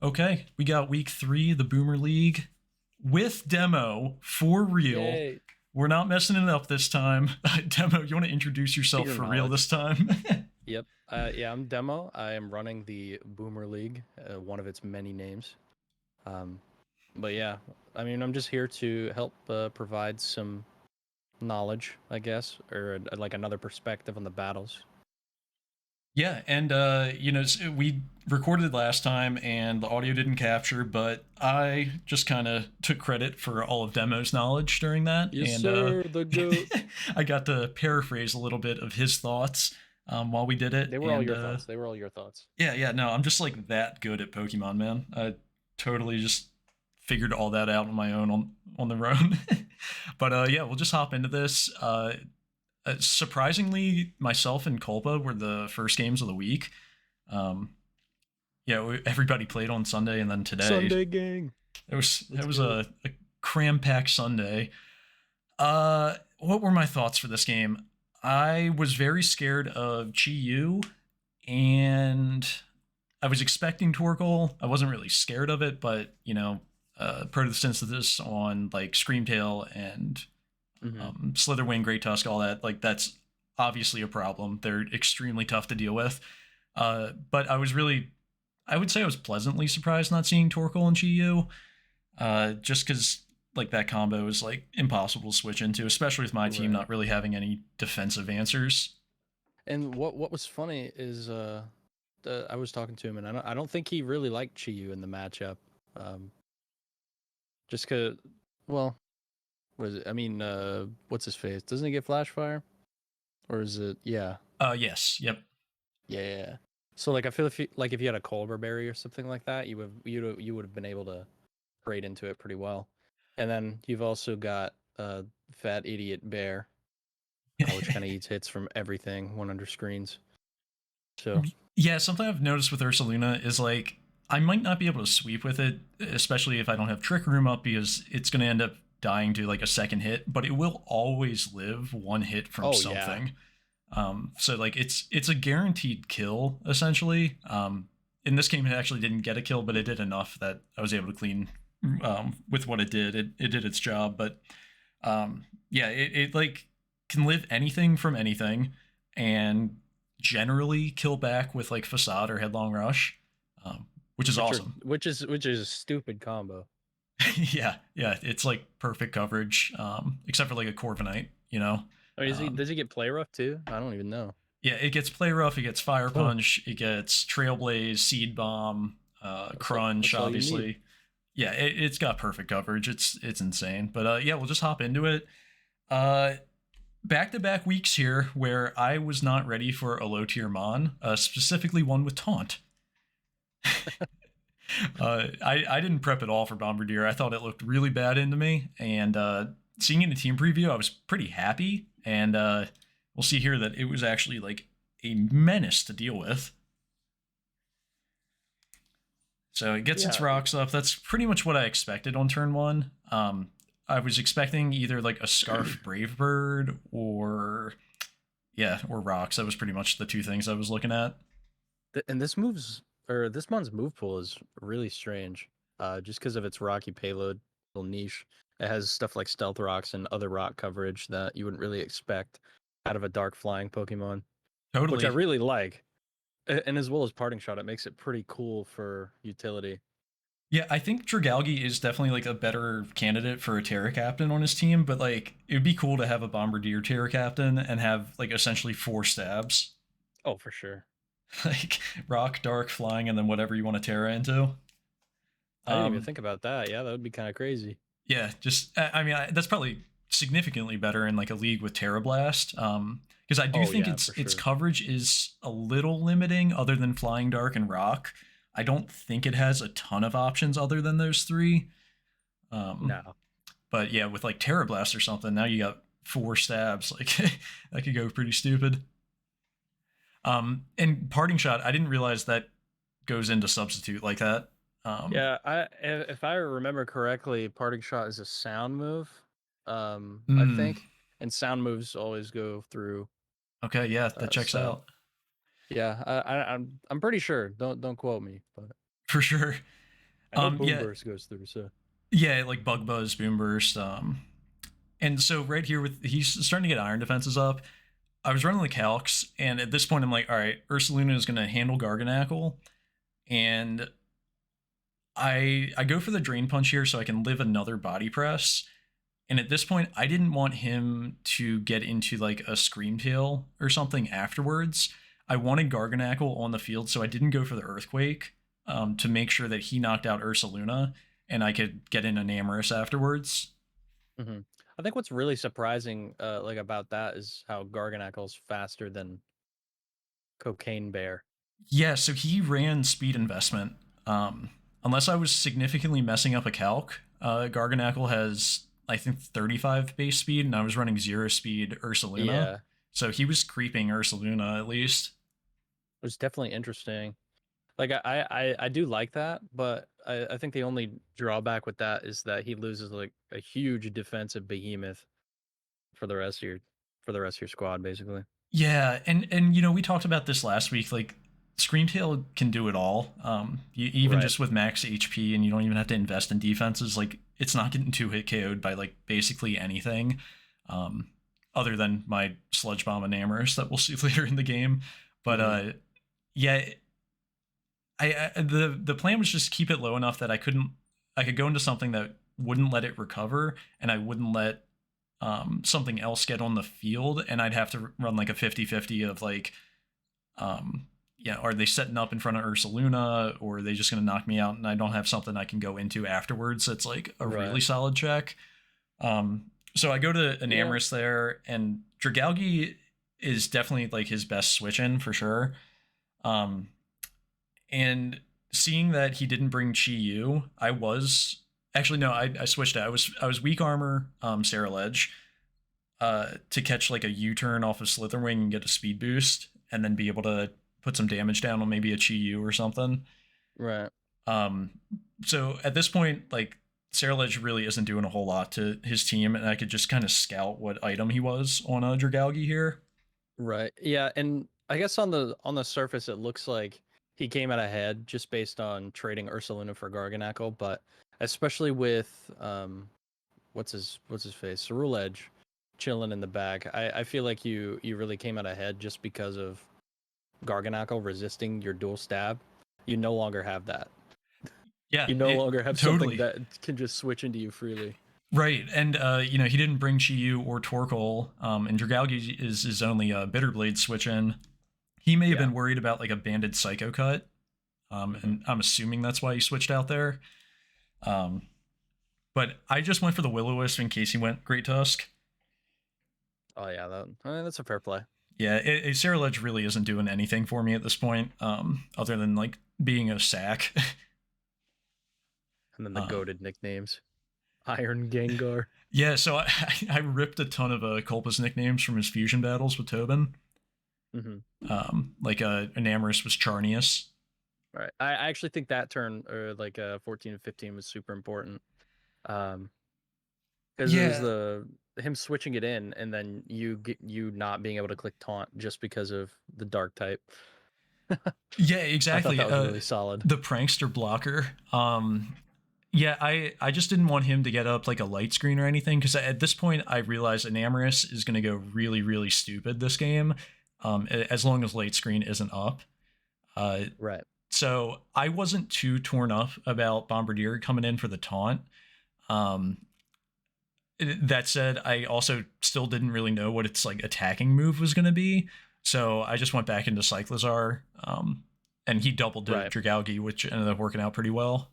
Okay, we got week 3, the Boomer League, with demo for real. Yay. We're not messing it up this time. Demo, you want to introduce To yourself your for real this knowledge. time? Yep. Yeah, I'm Demo. I am running the Boomer League, one of its many names. Um, but yeah, I mean, I'm just here to help provide some knowledge, I guess, or like another perspective on the battles. Yeah, and we recorded last time and the audio didn't capture, but I just kind of took credit for all of Demo's knowledge during that, Yes, and sir. The goat. I got to paraphrase a little bit of his thoughts while we did it, They were all and your thoughts. They were all your thoughts. yeah, no, I'm just like that good at Pokemon, man. I totally just figured all that out on my own on the own. But yeah, we'll just hop into this. Surprisingly, myself and Colpa were the first games of the week. Um, yeah, everybody played on Sunday, and then today Sunday gang. it Let's was go. a cram packed Sunday. What were my thoughts for this game? I was very scared of Chi Yu, and I was expecting Torkoal. I wasn't really scared of it, but Protosynthesis on like Screamtail and Hmm. Slitherwing, Great Tusk, all that, like that's obviously a problem. They're extremely tough to deal with. But I would say I was pleasantly surprised not seeing Torkoal and Chi-Yu, just because like that combo is like impossible to switch into, especially with my team Right. not really having any defensive answers. And what was funny is I was talking to him, and I don't think he really liked Chiyu in the matchup. Um, just cause, well, was it? I mean, what's his face? Doesn't he get flash fire, or is it? Yeah, Yes, yep. yeah. So like, I feel if you had a Culver Berry or something like that, you would have been able to trade into it pretty well. And then you've also got Fat Idiot Bear, which kind of eats hits from everything when under screens. So Yeah, something I've noticed with Ursaluna is like I might not be able to sweep with it, especially if I don't have Trick Room up because it's going to end up dying to like a second hit, but it will always live one hit from oh yeah, something. So like it's a guaranteed kill essentially. In this game, it actually didn't get a kill, but it did enough that I was able to clean with what it did. It did its job, but yeah, it like can live anything from anything, and generally kill back with like facade or headlong rush, which is awesome. which is a stupid combo. Yeah, it's like perfect coverage, except for like a Corviknight, you know. I mean, Um, does he get play rough too? I don't even know. yeah, it gets play rough, it gets fire Oh, punch, it gets trailblaze, seed bomb, that's all, crunch, that's all you need. obviously. Yeah, it's got perfect coverage. It's insane. But yeah, we'll just hop into it. Uh, Back to back weeks here where I was not ready for a low tier mon, specifically one with taunt. I didn't prep at all for Bombardier. I thought it looked really bad into me, and seeing it in a team preview, I was pretty happy. And we'll see here that it was actually like a menace to deal with. So it gets its Yeah, rocks up. That's pretty much what I expected on turn one. I was expecting either like a Scarf Brave Bird or yeah, or rocks. That was pretty much the two things I was looking at. and this month's move pool is really strange. Just because of its rocky payload, little niche. It has stuff like stealth rocks and other rock coverage that you wouldn't really expect out of a dark flying Pokemon, which I Totally. really like. And as well as parting shot, it makes it pretty cool for utility. Yeah, I think Dragalge is definitely like a better candidate for a Terra Captain on his team, but like it would be cool to have a Bombardier Terra Captain and have like essentially four stabs. Oh, for sure. Like rock, dark, flying, and then whatever you want to Terra into. I didn't even Um, think about that. Yeah, that would be kind of crazy. yeah, just I mean that's probably significantly better in like a league with Terra Blast. Because I do Oh think yeah, its for its sure. coverage is a little limiting, other than flying, dark, and rock. I don't think it has a ton of options other than those three. Um, No. but yeah, with like Terra Blast or something, now you got four stabs. Like that could go pretty stupid. And parting shot, I didn't realize that goes into substitute like that. Um, Yeah, if I remember correctly, parting shot is a sound move. I mm, think, and sound moves always go through okay, yeah, that checks sub. out Yeah, I'm pretty sure. Don't quote me, but for sure. I know Boom Yeah, Burst goes through, so yeah, like Bug Buzz, Boom Burst. And so right here with he's starting to get iron defenses up. I was running the calcs, and at this point I'm like, all right, Ursaluna is going to handle Garganackle, and I go for the drain punch here so I can live another body press. And at this point, I didn't want him to get into like a Scream Tail or something afterwards. I wanted Garganackle on the field, so I didn't go for the Earthquake to make sure that he knocked out Ursaluna and I could get in Enamorus afterwards. hmm I think what's really surprising, like about that, is how Garganackle's faster than Cocaine Bear. Yeah, so he ran speed investment. Unless I was significantly messing up a calc, Garganackle has, I think, 35 base speed, and I was running 0 speed Ursaluna. Yeah, So he was creeping Ursaluna at least. it was definitely interesting. Like I do like that, but I think the only drawback with that is that he loses like a huge defensive behemoth for the rest of your squad, basically. Yeah, and you know we talked about this last week. Like Screamtail can do it all. Even Right. just with max HP, and you don't even have to invest in defenses. Like it's not getting 2-hit KO'd by like basically anything, um, other than my Sludge Bomb and Amorous that we'll see later in the game. But hmm yeah, the plan was just keep it low enough that I could go into something that wouldn't let it recover, and I wouldn't let something else get on the field, and I'd have to run like a 50-50 of like, yeah, are they setting up in front of Ursaluna, or are they just going to knock me out and I don't have something I can go into afterwards that's like a Right. really solid check. So I go to Yeah. Enamorus there, and Dragalge is definitely like his best switch in for sure. Um, and seeing that he didn't bring Chi Yu, I was actually no, I switched it. I was weak armor, Sarah Ledge, to catch like a U-turn off of Slitherwing and get a speed boost, and then be able to put some damage down on maybe a Chi Yu or something. Right. Um, so at this point, like Sarah Ledge really isn't doing a whole lot to his team, and I could just kind of scout what item he was on a Dragalge here. Right. Yeah, and I guess on the surface it looks like he came out ahead just based on trading Ursaluna for Garganackle, but especially with what's his face? Cerule Edge chilling in the back. I feel like you really came out ahead just because of Garganackle resisting your dual stab. You no longer have that. Yeah, You no it longer have something totally that can just switch into you freely. right. And you know he didn't bring Chi Yu or Torkoal, and Dragalge is his only Bitterblade switch in. He may have Yeah. been worried about like a banded Psycho Cut, hmm and I'm assuming that's why he switched out there. Um, but I just went for the Will-O-Wisp in case he went Great Tusk. Oh yeah, that's a fair play. Yeah, Sarah Ledge really isn't doing anything for me at this point, other than like being a sack. And then the uh, goaded nicknames. Iron Gengar. yeah, so I ripped a ton of Colpa's nicknames from his fusion battles with Tobin. hmm Like Enamorus was Charnius. Right. I actually think that turn, or like 14 and 15, was super important. Um, because it was Yeah, the him switching it in, and then you not being able to click taunt just because of the dark type. yeah, I thought exactly. that was really solid. The prankster blocker. Yeah, I just didn't want him to get up like a light screen or anything, because at this point I realized Enamorus is going to go really really stupid this game, as long as light screen isn't up. Uh, Right. so I wasn't too torn up about Bombardier coming in for the taunt. Um, that said, I also still didn't really know what its like attacking move was going to be, so I just went back into Cyclizar, and he doubled to Right. Dragalge, which ended up working out pretty well.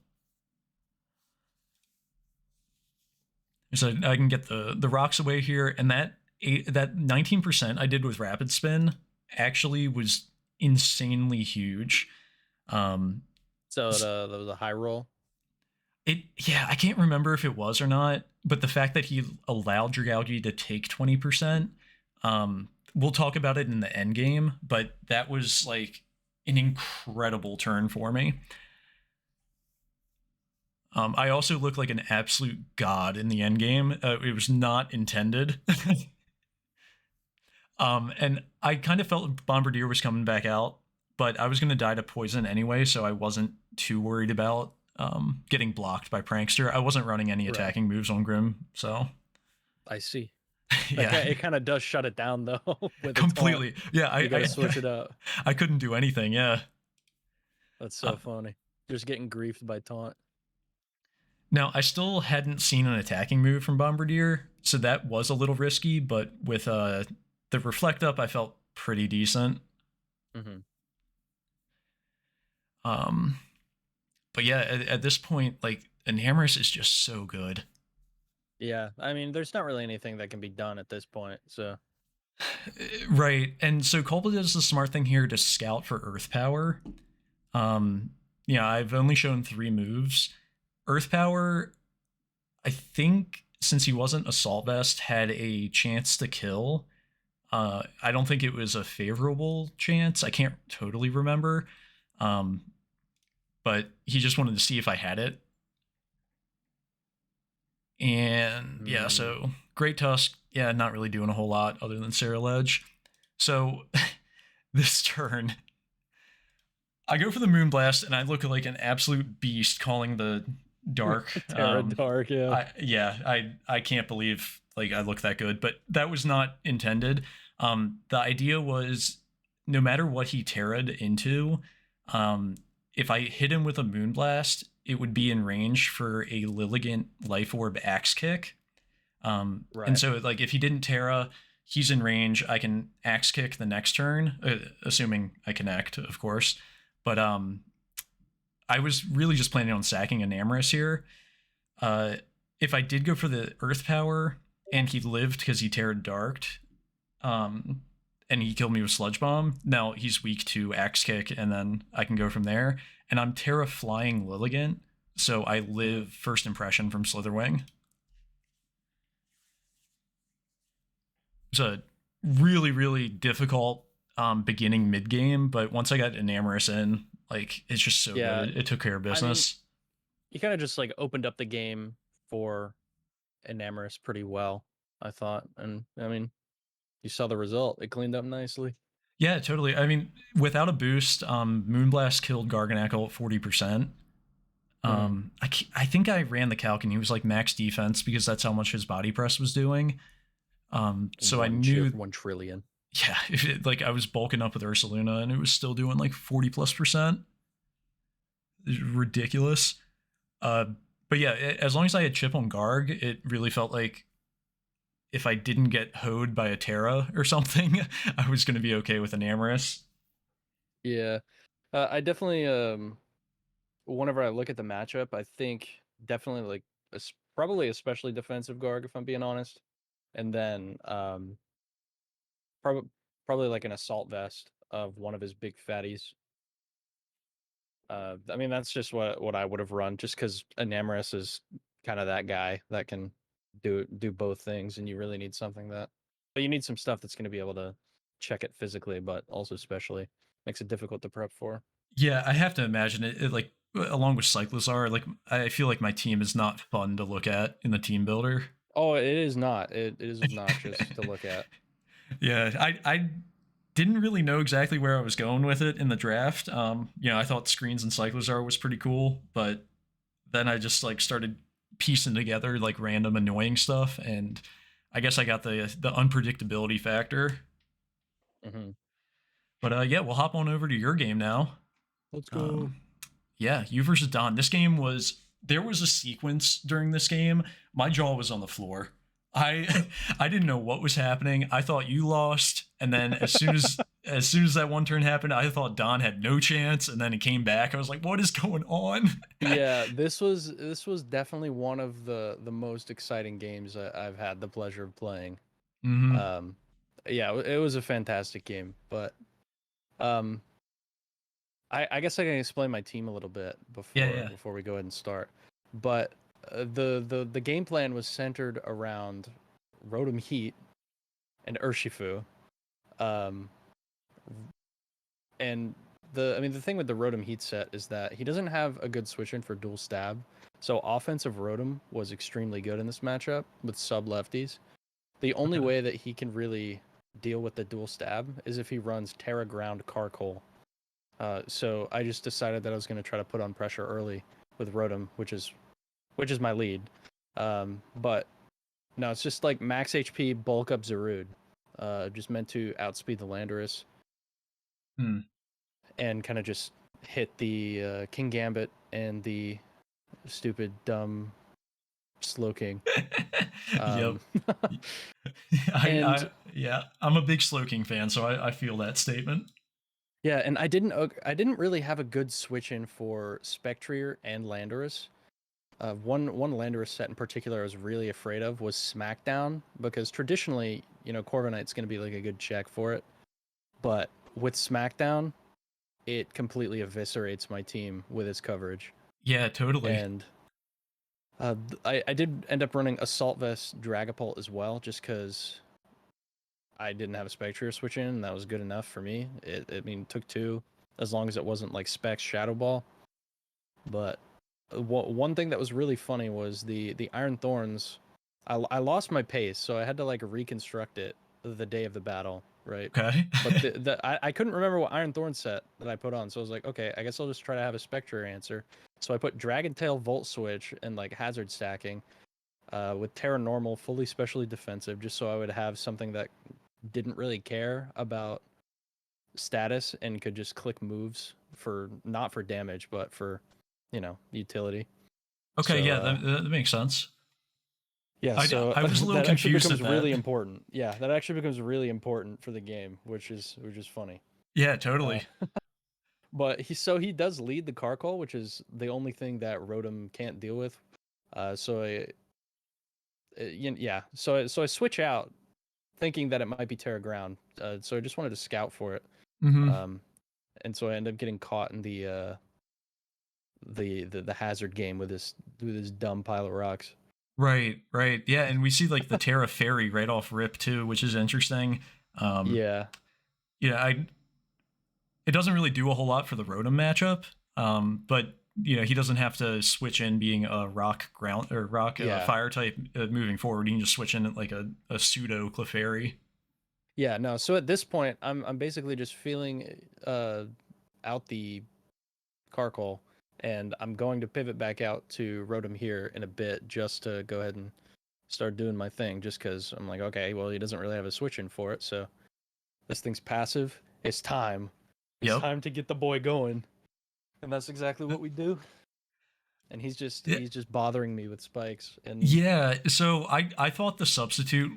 So I can get the rocks away here, and that 19% I did with Rapid Spin actually was insanely huge. Um, So that was a high roll. yeah, I can't remember if it was or not, but the fact that he allowed Dragalge to take 20%, we'll talk about it in the end game, but that was like an incredible turn for me. I also look like an absolute god in the end game. It was not intended. And I kind of felt Bombardier was coming back out, but I was going to die to poison anyway, so I wasn't too worried about getting blocked by Prankster. I wasn't running any Right. attacking moves on Grim, so I see. yeah, It kind of does shut it down though with a taunt. completely. Yeah, You got to switch it up. I couldn't do anything. Yeah. That's so funny. Just getting griefed by taunt. Now I still hadn't seen an attacking move from Bombardier, so that was a little risky. But with the reflect up, I felt pretty decent. Mm-hmm. But yeah, at this point, like Enamorus is just so good. Yeah, I mean, there's not really anything that can be done at this point. So Right, and so Colpa does the smart thing here to scout for Earth Power. Yeah, I've only shown 3 moves. Earth Power, I think, since he wasn't Assault Vest, had a chance to kill. I don't think it was a favorable chance. I can't totally remember. But he just wanted to see if I had it. And yeah, so Great Tusk, yeah, not really doing a whole lot other than Sarah Ledge. So this turn, I go for the Moonblast and I look like an absolute beast calling the dark. Terra Dark, yeah. I can't believe like I look that good, but that was not intended. The idea was no matter what he terra'd into, if I hit him with a Moonblast, it would be in range for a Lilligant Life Orb Axe Kick. Right. And so, like, if he didn't Terra, he's in range. I can Axe Kick the next turn, assuming I connect, of course. But I was really just planning on sacking Enamorus here. If I did go for the Earth Power and he lived because he Terra Darked, and he killed me with Sludge Bomb, now he's weak to Axe Kick, and then I can go from there. And I'm Terra Flying Lilligant, so I live First Impression from Slitherwing. It's a really, really difficult beginning mid game, but once I got Enamorus in, like it's just so good. It took care of business. I mean, you kind of just like opened up the game for Enamorus pretty well, I thought, and I mean, you saw the result. It cleaned up nicely. Yeah, totally. I mean, without a boost, Moonblast killed Garganackle at 40%. I think I ran the calc and he was like max defense because that's how much his body press was doing. So I knew 1 trillion. Yeah, like I was bulking up with Ursaluna and it was still doing like 40+%. Ridiculous. But yeah, as long as I had chip on Garg, it really felt like if I didn't get hoed by a Terra or something, I was going to be okay with Enamorus. Yeah. I definitely, whenever I look at the matchup, I think definitely like probably especially defensive Garg, if I'm being honest. And then probably like an Assault Vest of one of his big fatties. I mean, that's just what I would have run, just because Enamorus is kind of that guy that can do both things, and you really need something that, but you need some stuff that's going to be able to check it physically, but also specially makes it difficult to prep for. Yeah, I have to imagine it like along with Cyclozar, like I feel like my team is not fun to look at in the team builder. Oh, it is not. It is obnoxious to look at. Yeah, I didn't really know exactly where I was going with it in the draft. I thought Screens and Cyclozar was pretty cool, but then I just like started piecing together like random annoying stuff, and I guess I got the unpredictability factor. Mm-hmm. But yeah, we'll hop on over to your game now. Let's go. Yeah, you versus Don. This game there was a sequence during this game. My jaw was on the floor. I didn't know what was happening. I thought you lost, and then as soon as that one turn happened, I thought Don had no chance, and then he came back. I was like, "What is going on?" Yeah, this was definitely one of the most exciting games I've had the pleasure of playing. Mm-hmm. Yeah, it was a fantastic game, but I guess I can explain my team a little bit before we go ahead and start. But the game plan was centered around Rotom Heat and Urshifu. And the thing with the Rotom Heat set is that he doesn't have a good switch in for dual stab. So offensive Rotom was extremely good in this matchup with sub lefties. The only way that he can really deal with the dual stab is if he runs Terra Ground Carkol. So I just decided that I was going to try to put on pressure early with Rotom, which is my lead. But no, it's just like max HP, bulk up Zarude. Just meant to outspeed the Landorus Hmm. and kind of just hit the King Gambit and the stupid dumb Slowking. Yep. Um, I and yeah, I'm a big Slowking fan, so I feel that statement. yeah, and I didn't really have a good switch in for Spectrier and Landorus. One Landorus set in particular I was really afraid of was Smackdown because traditionally, Corviknight's going to be like a good check for it, but with Smackdown, it completely eviscerates my team with its coverage. Yeah, totally. And I did end up running Assault Vest Dragapult as well, just because I didn't have a Spectrier switch in, and that was good enough for me. It took two, as long as it wasn't like Specs Shadow Ball. But one thing that was really funny was the Iron Thorns. I lost my pace, so I had to like reconstruct it the day of the battle, right? Okay. But I couldn't remember what Iron Thorn set that I put on, so I was like, okay, I guess I'll just try to have a Spectre answer. So I put Dragon Tail Volt Switch and like Hazard stacking, with Terra Normal fully specially defensive, just so I would have something that didn't really care about status and could just click moves for not for damage, but for utility. Okay, So yeah, that makes sense. yeah, I so I was a little that actually confused becomes at that. really important. Yeah, that actually becomes really important for the game, which is funny. Yeah, Uh, totally. but he does lead the car call, which is the only thing that Rotom can't deal with. So yeah, so I switch out thinking that it might be Terra Ground. So I just wanted to scout for it. Hmm. Um, and so I end up getting caught in the hazard game with this dumb pile of rocks. Right, right. Yeah, and we see like the Terra Fairy right off rip too, which is interesting. Um, Yeah, yeah, I it doesn't really do a whole lot for the Rotom matchup. But he doesn't have to switch in being a rock ground or rock yeah, fire type moving forward. He can just switch in like a pseudo Clefairy. yeah. No, so at this point, I'm basically just feeling out the Carkol, and I'm going to pivot back out to Rotom here in a bit just to go ahead and start doing my thing. Just because I'm like, okay, well, he doesn't really have a switch in for it, so this thing's passive. It's time. It's Yep. time to get the boy going, and that's exactly what we do. And he's just Yeah, he's just bothering me with spikes, and yeah. So I thought the substitute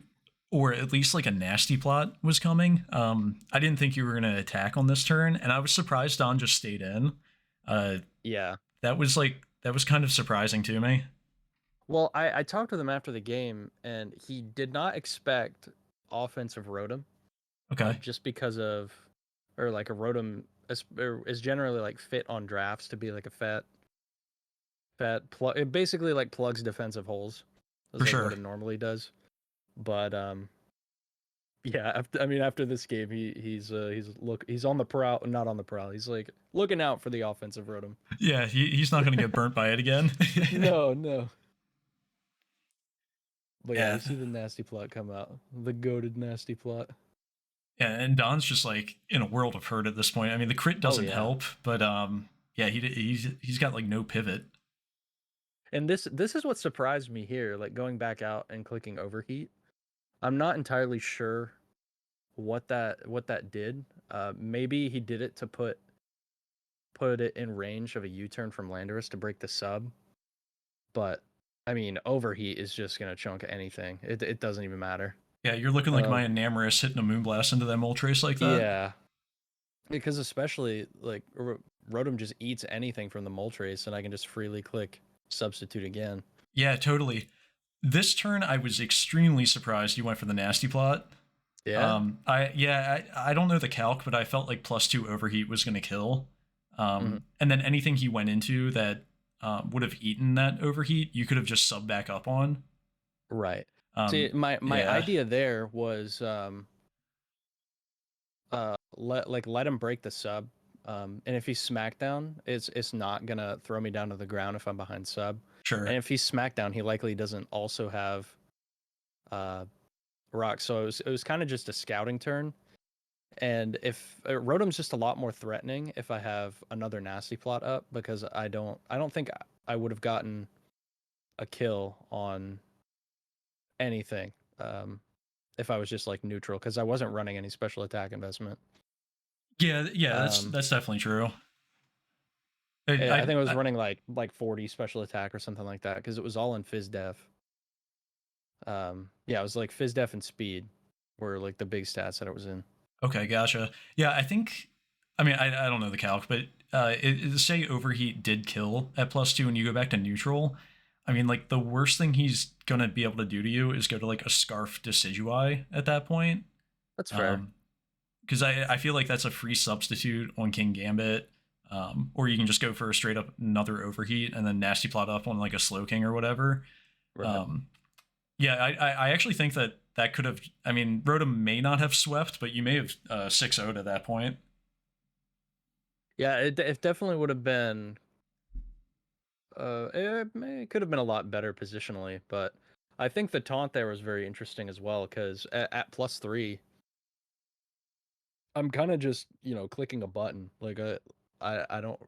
or at least like a nasty plot was coming. I didn't think you were gonna attack on this turn, and I was surprised Don just stayed in. Uh, yeah. that was kind of surprising to me. Well, I talked with him after the game, and he did not expect offensive Rotom, Okay. just because of, or like a Rotom is generally like fit on drafts to be like a fat plug. It basically like plugs defensive holes. For That's like what sure. it normally does. But yeah. After this game, he's on the prowl, not on the prowl. He's like looking out for the offensive Rotom. Yeah, he's not going to get burnt by it again. No, no. But yeah, Yeah. you see the nasty plot come out, the goaded nasty plot. Yeah, and Don's just like in a world of hurt at this point. I mean, the crit Oh doesn't yeah. help, but yeah, he's got like no pivot. And this is what surprised me here, like going back out and clicking overheat. I'm not entirely sure what that did. Maybe he did it to put it in range of a U-turn from Landorus to break the sub. But overheat is just gonna chunk anything. It doesn't even matter. Yeah, you're looking like Uh, my Enamorus hitting a Moonblast into that Moltres like that. yeah, because especially like Rotom just eats anything from the Moltres, and I can just freely click substitute again. Yeah, totally. This turn, I was extremely surprised you went for the nasty plot. Yeah. I don't know the calc, but I felt like +2 overheat was going to kill. Hmm. And then anything he went into that would have eaten that overheat, you could have just sub back up on. Right. See, my Yeah, idea there was let him break the sub. And if he's smackdown, it's not gonna throw me down to the ground if I'm behind sub. And sure. if he's smackdown, he likely doesn't also have uh rock. So it was kind of just a scouting turn. And if Rotom's just a lot more threatening if I have another nasty plot up, because I don't think I would have gotten a kill on anything if I was just like neutral because I wasn't running any special attack investment. Yeah, yeah, Um, that's definitely true. I, I think I was I, running like 40 special attack or something like that because it was all in phys def. Yeah, it was like phys def and speed were like the big stats that it was in. okay, gotcha. Yeah, I think. I mean, I don't know the calc, but say overheat did kill at +2, and you go back to neutral. I mean, like the worst thing he's gonna be able to do to you is go to like a scarf decidui at that point. That's fair. Um, because I feel like that's a free substitute on King Gambit. Or you can just go for a straight up another overheat and then nasty plot up on like a slow king or whatever. Right. Um, yeah, I actually think that that could have. I mean, Rotom may not have swept, but you may have 6-0'd at that point. Yeah, it definitely would have been. It could have been a lot better positionally, but I think the taunt there was very interesting as well because at +3, I'm kind of just clicking a button. Like I don't.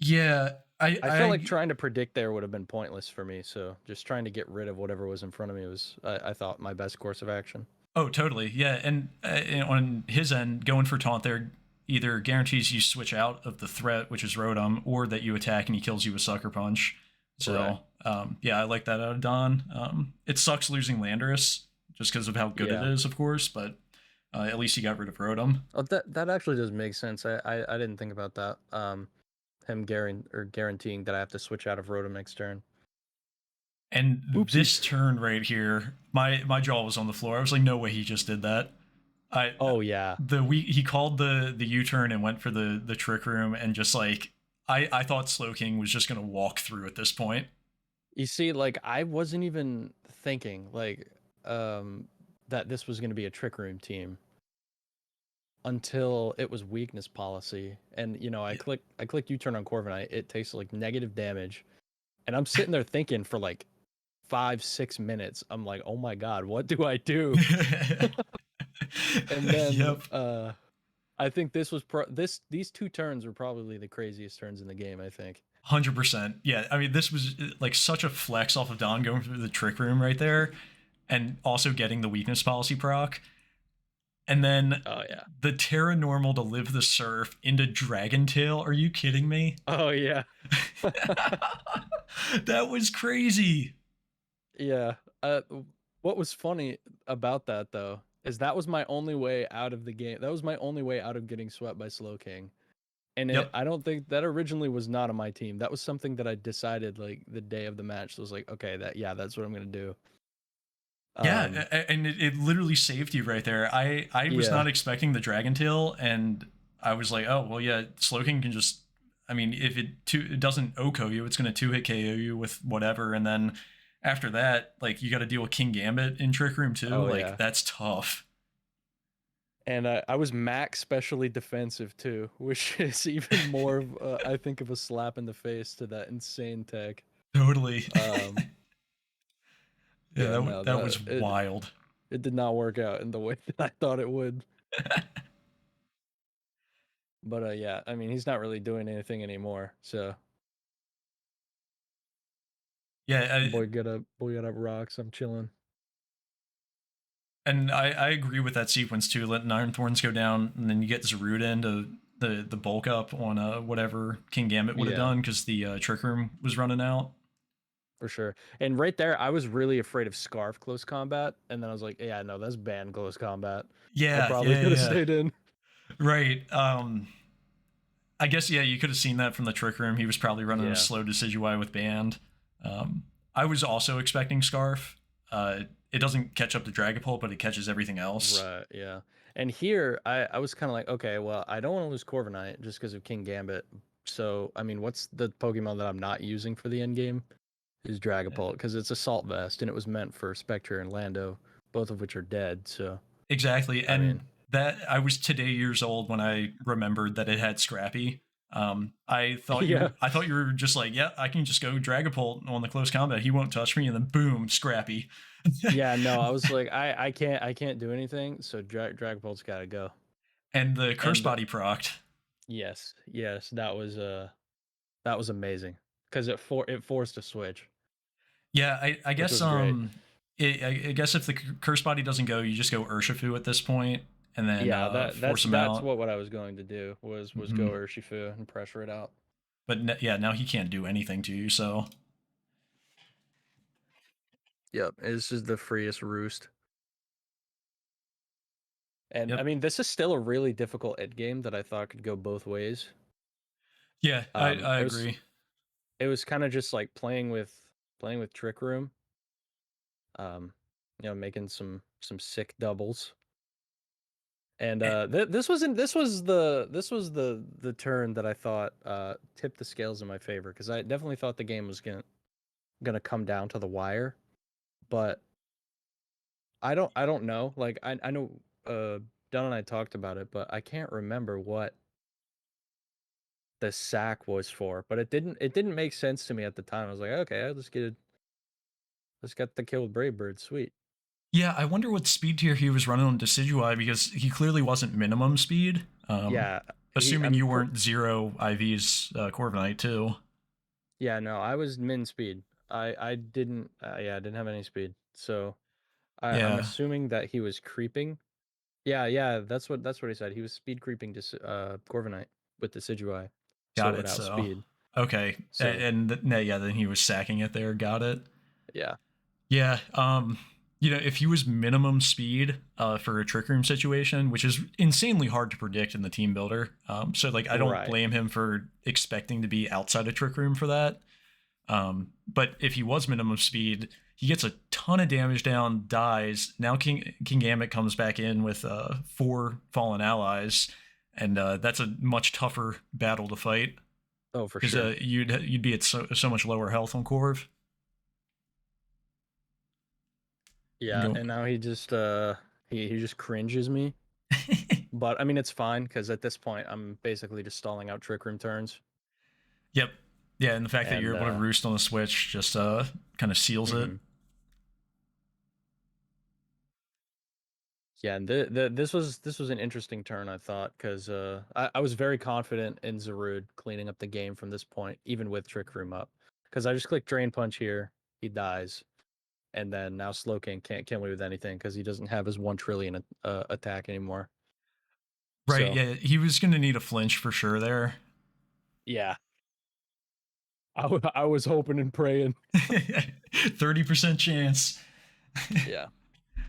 Yeah, I felt like trying to predict there would have been pointless for me. So just trying to get rid of whatever was in front of me was I thought my best course of action. oh totally yeah, and on his end, going for taunt there either guarantees you switch out of the threat, which is Rotom, or that you attack and he kills you with Sucker Punch. Right. So yeah, I like that out of Don. It sucks losing Landorus just because of how good it Yeah. is, of course, but at least he got rid of Rotom. Oh, that actually does make sense. I didn't think about that. Him guaranteeing that I have to switch out of Rotom next turn. And Oopsie. this turn right here, my jaw was on the floor. I was like, no way he just did that. I Oh yeah. he called the U-turn and went for the trick room and just like I thought Slow King was just gonna walk through at this point. You see, like I wasn't even thinking that this was going to be a trick room team until it was weakness policy. And Yeah. I click U-turn on Corviknight. It takes like negative damage, and I'm sitting there thinking for like 5-6 minutes. I'm like, oh my god, what do I do? And then Yep. I think this was these two turns were probably the craziest turns in the game. I think. 100%. Yeah, I mean, this was like such a flex off of Don going through the trick room right there, and also getting the weakness policy proc. And then Oh yeah. the Terra Normal to live the surf into Dragon Tail. Are you kidding me? Oh yeah. That was crazy. Yeah. What was funny about that though is that was my only way out of the game. That was my only way out of getting swept by Slow King. And Yep. I don't think that originally was not on my team. That was something that I decided like the day of the match. So I was like, okay, that's what I'm gonna do. Yeah, Um, and it literally saved you right there. I was yeah, not expecting the Dragon Tail, and I was like, oh well, yeah, Slowking can just. I mean, if it doesn't OHKO you, it's gonna 2-hit KO you with whatever, and then after that, like you got to deal with King Gambit in Trick Room too. oh Like yeah. that's tough. And I was max specially defensive too, which is even more of I think of a slap in the face to that insane tech. Totally. Um, Yeah, yeah, no, that was it wild. it did not work out in the way that I thought it would. But yeah, I mean, he's not really doing anything anymore. So Yeah, boy got up rocks. I'm chilling. and I agree with that sequence too. Letting Iron Thorns go down, and then you get Zarud into the bulk up on whatever King Gambit would have Yeah, done because the Trick Room was running out. for sure. And right there, I was really afraid of Scarf close combat, and then I was like, yeah, no, that's banned close combat. I Yeah, probably yeah, could have yeah. stayed in. Right. I guess yeah, you could have seen that from the Trick Room. He was probably running a Yeah, slow Decidueye with Band. I was also expecting Scarf. It doesn't catch up to Dragapult, but it catches everything else. right. Yeah. And here, I was kind of like, okay, well, I don't want to lose Corviknight just because of King Gambit. So, I mean, what's the Pokemon that I'm not using for the end game? Is Dragapult because it's Assault Vest and it was meant for Spectre and Lando, both of which are dead. So, Exactly, I mean, and that I was today years old when I remembered that it had Scrappy. yeah. I thought you were just like, yeah, I can just go Dragapult on the close combat. He won't touch me, and then boom, Scrappy. Yeah, no, I was like, I can't do anything, so Dragapult's got to go. And the Curse And Body procced. yes, that was amazing. because it forced a switch, Yeah, I which guess was great. I guess if the curse body doesn't go, you just go Urshifu at this point, and then Yeah, force him that's out. what I was going to do was Hmm. go Urshifu and pressure it out. But yeah, now he can't do anything to you. So Yep, it's just the freest roost. And I yep, mean, this is still a really difficult end game that I thought could go both ways. yeah, I It was agree. kind of just like playing with Trick Room. Um, making some sick doubles. And Eh, this was the turn that I thought tipped the scales in my favor because I definitely thought the game was gonna come down to the wire, but I don't know. Like I know Don and I talked about it, but I can't remember what the sack was for. But it didn't make sense to me at the time. I was like, okay, let's get the kill with Brave Bird. Sweet. Yeah, I wonder what speed tier he was running on Decidueye because he clearly wasn't minimum speed. Yeah, Assuming you weren't zero IVs Corviknight too. yeah, no, I was min speed. I didn't I didn't have any speed. So I'm Yeah, assuming that he was creeping. Yeah, that's what he said. He was speed creeping to Corviknight with the Decidueye, so got it would it. So outspeed. okay, So yeah, then he was sacking it there. Got it. yeah, Yeah, if he was minimum speed for a trick room situation, which is insanely hard to predict in the team builder, so like I don't right. blame him for expecting to be outside of trick room for that. But if he was minimum speed, he gets a ton of damage down, dies. Now King Gambit comes back in with 4 fallen allies, and that's a much tougher battle to fight Oh, for because sure. you'd be at so much lower health on Corv. And Yeah, go. and now he just cringes me. But I mean, it's fine because at this point, I'm basically just stalling out Trick Room turns. Yep. Yeah, and the fact that you're And able to roost on the switch just kind of seals it. mhm. Yeah, and this was an interesting turn I thought because I was very confident in Zarude cleaning up the game from this point, even with Trick Room up, because I just click Drain Punch here, he dies, and then now Slowking can't win with anything because he doesn't have his 1 trillion attack anymore. Right. So Yeah, he was going to need a flinch for sure there. yeah, I was hoping and praying. 30% chance. Yeah,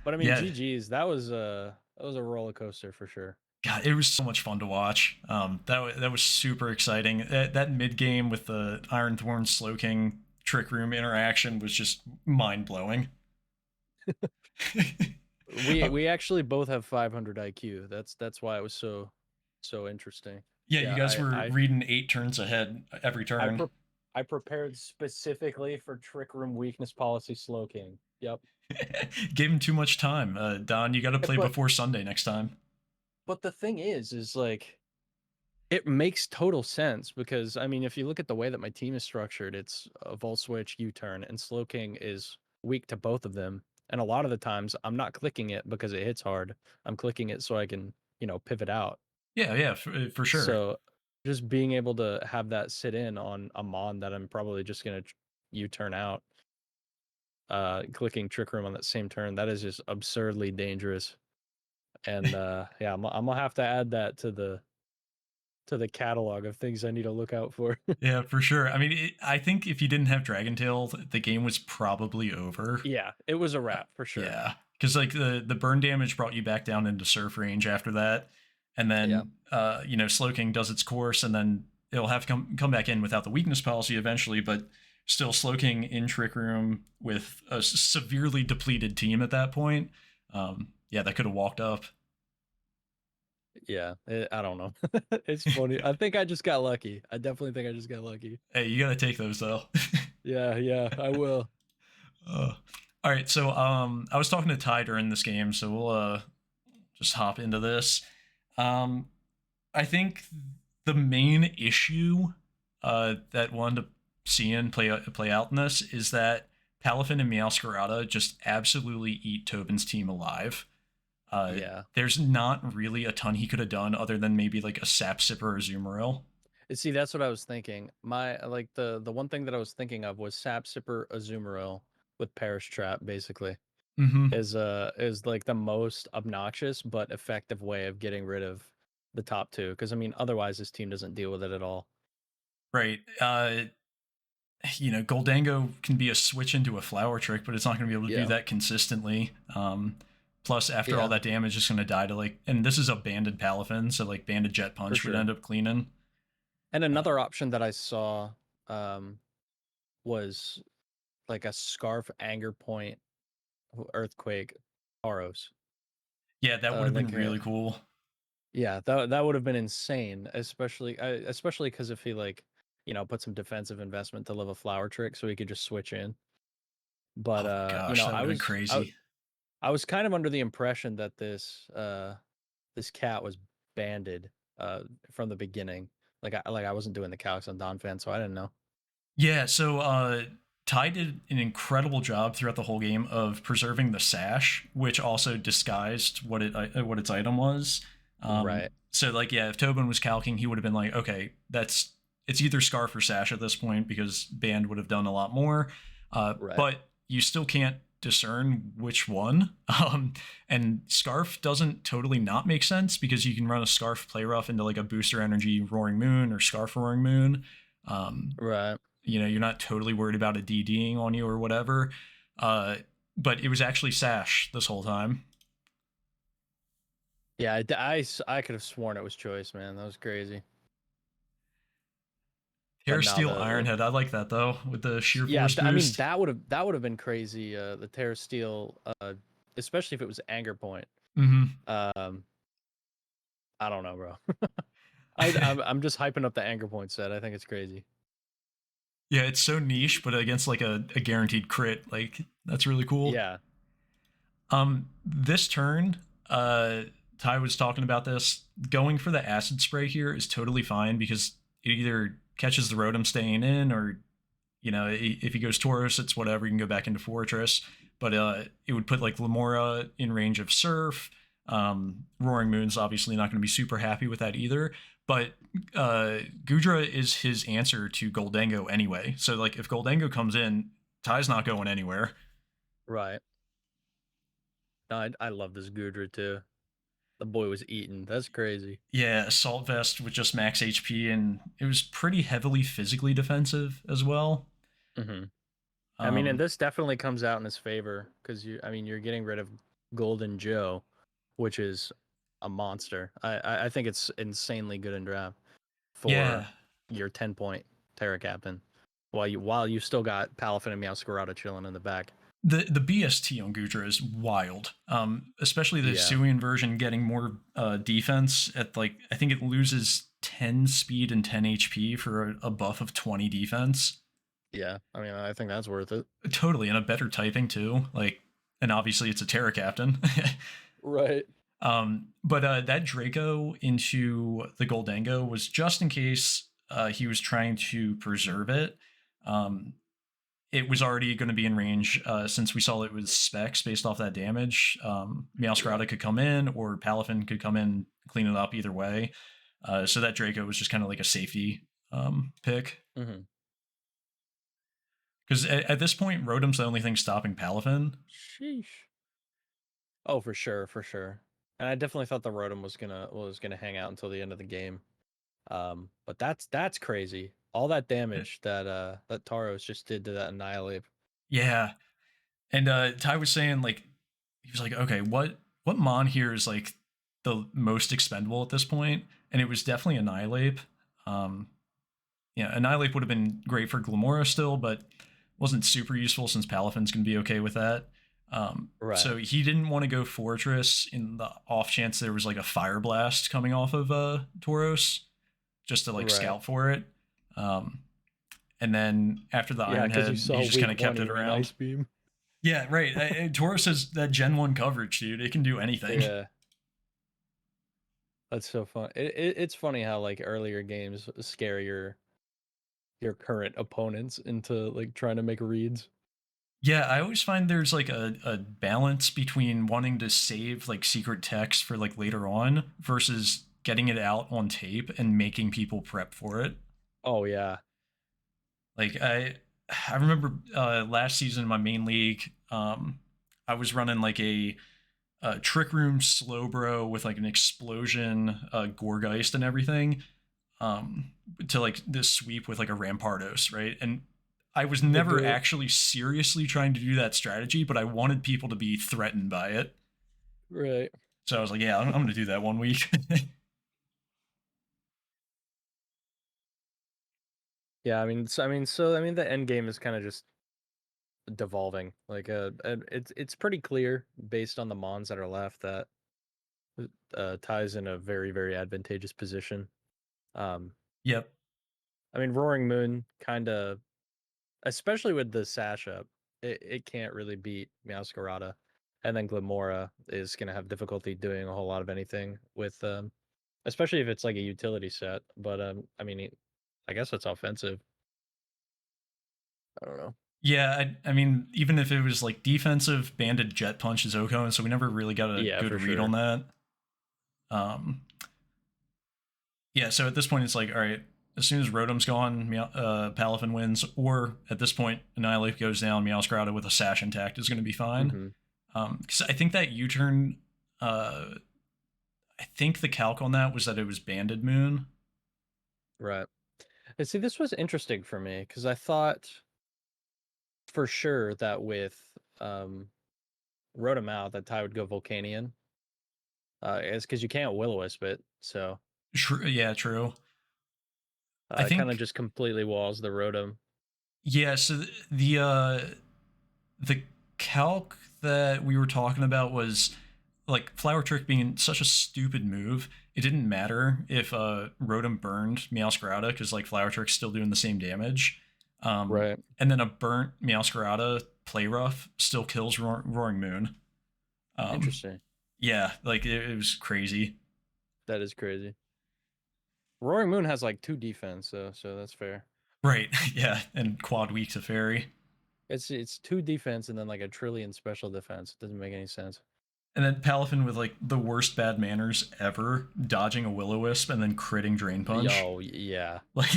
but I mean Yeah. GG's that was a roller coaster for sure. God, it was so much fun to watch. That was super exciting. That mid game with the Iron Thorn Slowking Trick Room interaction was just mind blowing. We actually both have 500 IQ. That's why it was so interesting. Yeah, you Yeah, guys were reading 8 turns ahead every I turn. pre- I prepared specifically for Trick Room Weakness Policy Slow King. Yep. Gave him too much time. Don, you got to Yeah, play before Sunday next time. but the thing is like it makes total sense because I mean if you look at the way that my team is structured, it's a Volt Switch, U-turn, and Slow King is weak to both of them. And a lot of the times I'm not clicking it because it hits hard. I'm clicking it so I can, pivot out. Yeah, for sure. So just being able to have that sit in on a mon that I'm probably just gonna U-turn out, clicking Trick Room on that same turn, that is just absurdly dangerous. And yeah, I'm gonna have to add that to the catalog of things I need to look out for. Yeah, for sure. I mean, I think if you didn't have Dragon Tail, the game was probably over. Yeah, it was a wrap for sure. Yeah, because like the burn damage brought you back down into surf range after that, and Yeah. then Slowking does its course, and then it'll have to come back in without the weakness policy eventually, but still Slowking in Trick Room with a severely depleted team at that point. Yeah, that could have walked up. Yeah, I don't know. It's funny. I think I just got lucky. I definitely think I just got lucky. Hey, you got to take those though. Yeah, I will. uh, all right, so I was talking to Ty during this game, so we'll just hop into this. Um, I think the main issue that one to seeing play out in this is that Palafin and Meowscarada just absolutely eat Tobin's team alive. Yeah. There's not really a ton he could have done other than maybe like a Sap Sipper or Zoomeril. See, that's what I was thinking. My like the one thing that I was thinking of was Sap Sipper Azumarill with Perish Trap, basically. Hmm. Is like the most obnoxious but effective way of getting rid of the top two. Because I mean, otherwise this team doesn't deal with it at all. Right. Goldango can be a switch into a flower trick, but it's not going to be able to do Yeah. that consistently. Plus, after all Yeah, that damage, it's going to die to and this is a banded Palafin, so banded Jet for Punch would sure. end up cleaning. And Uh, another option that I saw um was like a Scarf Anger Point Earthquake Tauros. yeah, that would have been Like really cool. yeah, that would have been insane, especially because if he like, put some defensive investment to live a flower trick so he could just switch in. But Oh my gosh, that would have been crazy. I was kind of under the impression that this cat was banded from the beginning. Like I wasn't doing the calcs on Don Fan, so I didn't know. Yeah, so Ty did an incredible job throughout the whole game of preserving the sash, which also disguised what its item was. Right, So yeah, if Tobin was calking, he would have been like, okay, it's either scarf or sash at this point because band would have done a lot more. right, But you still can't discern which one. And scarf doesn't totally not make sense because you can run a scarf play rough into a booster energy roaring moon or scarf roaring moon. Um, right. you're not totally worried about a DDing on you or whatever. Uh, but it was actually Sash this whole time. Yeah, I could have sworn it was choice, man. That was crazy. But Hair now Steel Ironhead, I like that though, with the sheer yeah, force I mean boost. that would have been crazy. The Terra Steel, especially if it was Anger Point. Mm-hmm. Um, I don't know, bro. I'm just hyping up the Anger Point set. I think it's crazy. Yeah, it's so niche, but against a guaranteed crit, that's really cool. Yeah, This turn, Ty was talking about this. Going for the acid spray here is totally fine because it either catches the Rotom staying in, or if he goes Tauros, it's whatever. You can go back into Fortress, but it would put Lamora in range of Surf. Roaring Moon's obviously not going to be super happy with that either. But Gudra is his answer to Goldango anyway. So if Goldango comes in, Ty's not going anywhere. right. No, I love this Gudra too. The boy was eaten. That's crazy. Yeah, Assault Vest with just max HP, and it was pretty heavily physically defensive as well. Hmm. I mean, and Um, this definitely comes out in his favor because I mean, you're getting rid of Golden Joe, which is a monster. I think it's insanely good in draft yeah, for your 10-point Terra Captain, while you still got Palafin and Meowscarada chilling in the back. the BST on Gudra is wild. Especially the Yeah, Hisuian version getting more defense at I think it loses 10 speed and 10 HP for a buff of 20 defense. yeah. I mean, I think that's worth it. Totally, and a better typing too. And obviously it's a Terra Captain. Right. But that Draco into the Goldango was just in case he was trying to preserve it. Um, it was already going to be in range since we saw it was specs based off that damage. Meowscarada could come in, or Palafin could come in, clean it up either way. So that Draco was just kind of like a safety pick. Mm-hmm. Because at this point, Rotom's the only thing stopping Palafin. Sheesh. Oh, for sure, for sure. And I definitely thought the Rotom was gonna hang out until the end of the game. But that's crazy. All that damage that Tauros just did to that Annihilate. Yeah. And Ty was saying he was like, okay, what mon here is the most expendable at this point? And it was definitely Annihilate. Um, yeah, Annihilate would have been great for Glamora still, but wasn't super useful since Palafin's gonna be okay with that. Right, So he didn't want to go Fortress in the off chance there was a Fire Blast coming off of Tauros, just to right. scout for it. Um, and then after the Yeah, Iron because you Head, he saw just kind week of one kept he it ran around. Ice Beam. Yeah, right. Tauros has that Gen 1 coverage, dude. It can do anything. Yeah, that's so fun. It's funny how like earlier games scare your current opponents into like trying to make reads. Yeah, I always find there's a balance between wanting to save secret text for later on versus getting it out on tape and making people prep for it. Oh yeah. Like I remember last season in my main league, I was running like a trick room slow bro with like an explosion, Gorgeist and everything, to like this sweep with like a Rampardos, right? And I was The never goat. actually seriously trying to do that strategy, but I wanted people to be threatened by it. Right. So I was like, yeah, I'm going to do that one week. Yeah, I mean, the end game is kind of just devolving. Like, and it's pretty clear based on the mons that are left that Ty's in a very very advantageous position. Um, Yep. I mean, Roaring Moon kind of, especially with the sash up, it can't really beat Meowscarada, and then Glimora is gonna have difficulty doing a whole lot of anything with especially if it's like a utility set. But I mean, I guess it's offensive. I don't know. Yeah, I mean, even if it was like defensive, Banded Jet Punch is Oko, so we never really got a Yeah, good for read on sure. that. Um, yeah, so at this point, it's like, all right, as soon as Rotom's gone, Palafin wins, or at this point, Annihilate goes down, Meowscarada with a Sash intact is going to be fine. Hmm. Because I think that U-turn, uh, I think the calc on that was that it was Banded Moon. Right. And see, this was interesting for me because I thought for sure that with Rotom out that Ty would go Volcanion. It's because you can't Will-O-Wisp it, so Yeah, true. I it kind of think, just completely walls the Rotom. yeah, so the calc that we were talking about was like Flower Trick being such a stupid move. It didn't matter if Rotom burned Meowscarada because like Flower Trick's still doing the same damage. Right. And then a burnt Meowscarada play rough still kills Roaring Moon. Um, Interesting. yeah, like it was crazy. That is crazy. Roaring Moon has like 2 defense, so that's fair. Right, yeah, and quad weak to fairy. It's 2 defense and then like a trillion special defense. It doesn't make any sense. And then Palafin with like the worst bad manners ever, dodging a Will-O-Wisp and then critting Drain Punch. Yo, yeah. Like,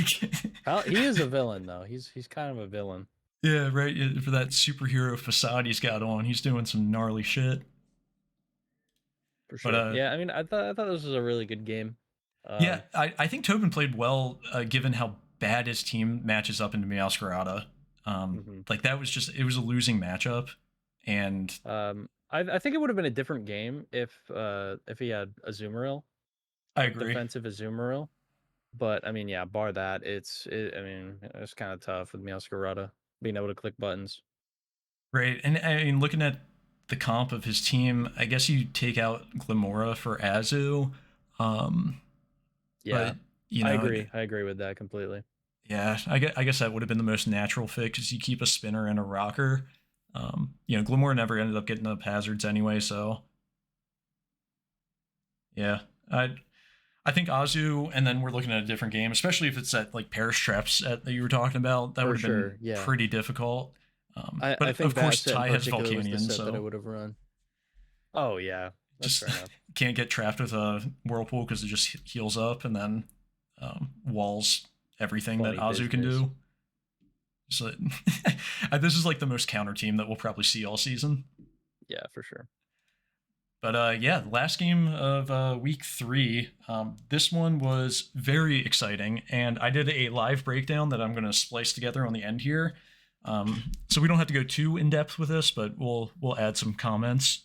He is a villain though. He's kind of a villain yeah, right. For that superhero facade he's got on, he's doing some gnarly shit. for But sure. Yeah, I mean, I thought this was a really good game. yeah, Um, I think Tobin played well, given how bad his team matches up into Meowscarada. mhm. Like that was just it was a losing matchup, and I think it would have been a different game if he had Azumarill, I like agree. defensive Azumarill. But I mean, yeah, bar that, I mean, it's kind of tough with Meowscarada being able to click buttons. Right, and I mean looking at the comp of his team, I guess you take out Glimora for Azu, um, Yeah, but you know, I agree with that completely. yeah, I guess that would have been the most natural fit because you keep a spinner and a rocker. You know, Glimmer never ended up getting up hazards anyway, so yeah, I think Azu, and then we're looking at a different game, especially if it's at like Parish Traps that you were talking about. That would For have been sure, yeah. pretty difficult. I But think of that course, set in Ty has particular was the Volcanion, set that I so would have run. Oh yeah, that's just fair enough. can't get trapped with a Whirlpool because it just heals up and then walls everything that Funny Azu can business. do. So this is like the most counter team that we'll probably see all season. Yeah, for sure. But yeah, last game of week 3. This one was very exciting, and I did a live breakdown that I'm going to splice together on the end here. So we don't have to go too in depth with this, but we'll add some comments.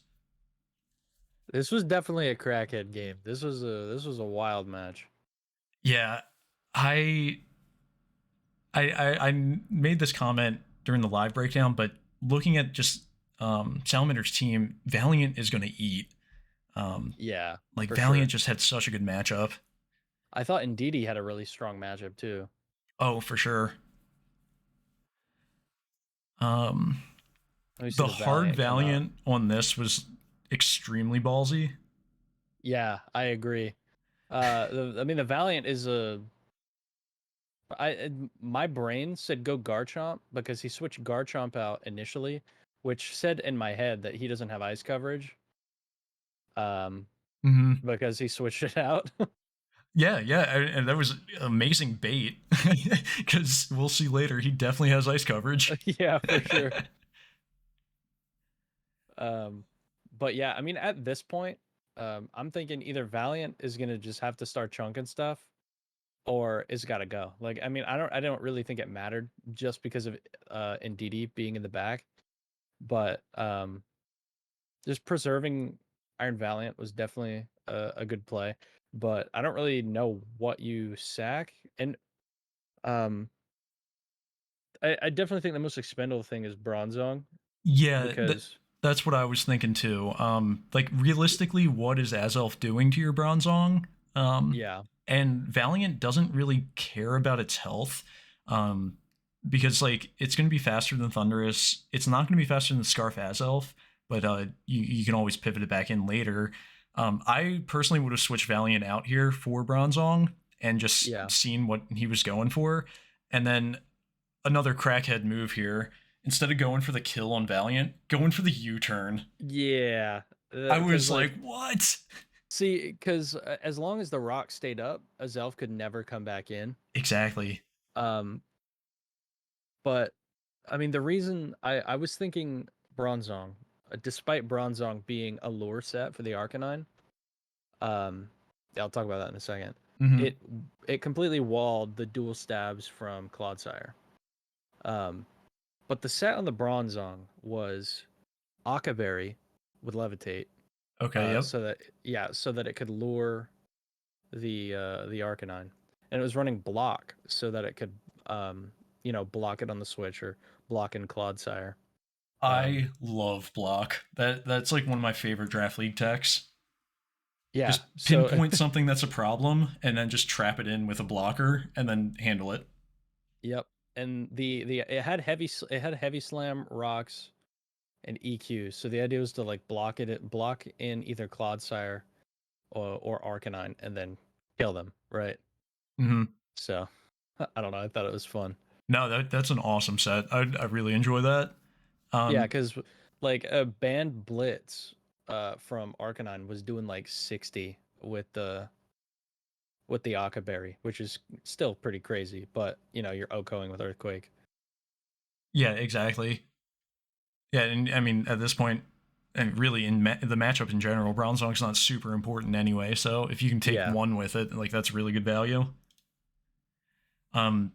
This was definitely a crackhead game. This was a wild match. Yeah, I I made this comment during the live breakdown, but looking at just Salamander's team, Valiant is going to eat. Yeah, Like for Valiant sure. just had such a good matchup. I thought Indeedee had a really strong matchup too. Oh, for sure. Um, Let me see the the hard Valiant come out. Valiant on this was extremely ballsy. Yeah, I agree. I mean, the Valiant is a. My brain said go Garchomp because he switched Garchomp out initially, which said in my head that he doesn't have ice coverage. Um, Mm-hmm. because he switched it out. Yeah, and that was amazing bait because we'll see later. He definitely has ice coverage. Yeah, for sure. Um, but yeah, I mean, at this point, I'm thinking either Valiant is gonna just have to start chunking stuff, or it's got to go. Like, I mean, I don't really think it mattered just because of Ndidi being in the back, but just preserving Iron Valiant was definitely a good play. But I don't really know what you sack, and um, I definitely think the most expendable thing is Bronzong Yeah, because that's what I was thinking too. Like realistically, what is Azelf doing to your Bronzong? Um, yeah, and Valiant doesn't really care about its health. Um, because like it's going to be faster than Thunderous. It's not going to be faster than Scarf Azelf, but you can always pivot it back in later. I personally would have switched Valiant out here for Bronzong and just yeah, seen what he was going for, and then another crackhead move here. Instead of going for the kill on Valiant, going for the U-turn. yeah. I Because was like, like, what? see, because as long as the rock stayed up, Azelf could never come back in. Exactly. Um, but I mean, the reason I was thinking Bronzong, despite Bronzong being a lure set for the Arcanine, um, yeah, I'll talk about that in a second. Mm-hmm. It it completely walled the dual stabs from Clodsire. Um, but the set on the Bronzong was Akaberry with Levitate, Okay, yep. so that so that it could lure the Arcanine, and it was running block so that it could block it on the switch or block in Clodsire. Um, I love block. That's like one of my favorite draft league techs. yeah, Just so pinpoint something that's a problem and then just trap it in with a blocker and then handle it. yep, and the it had heavy slam rocks and EQ. So the idea was to like block in either Clodsire or Arcanine and then kill them, right? Mm-hmm. So I don't know. I thought it was fun. No, that's an awesome set. I really enjoy that. Yeah, Um, because like a band blitz from Arcanine was doing like 60 with the Akaberry, which is still pretty crazy, but you're OHKOing with Earthquake. yeah, exactly. Yeah, and I mean at this point, and really in the matchup in general, Bronzong's not super important anyway. So if you can take Yeah. one with it, like that's really good value. Um,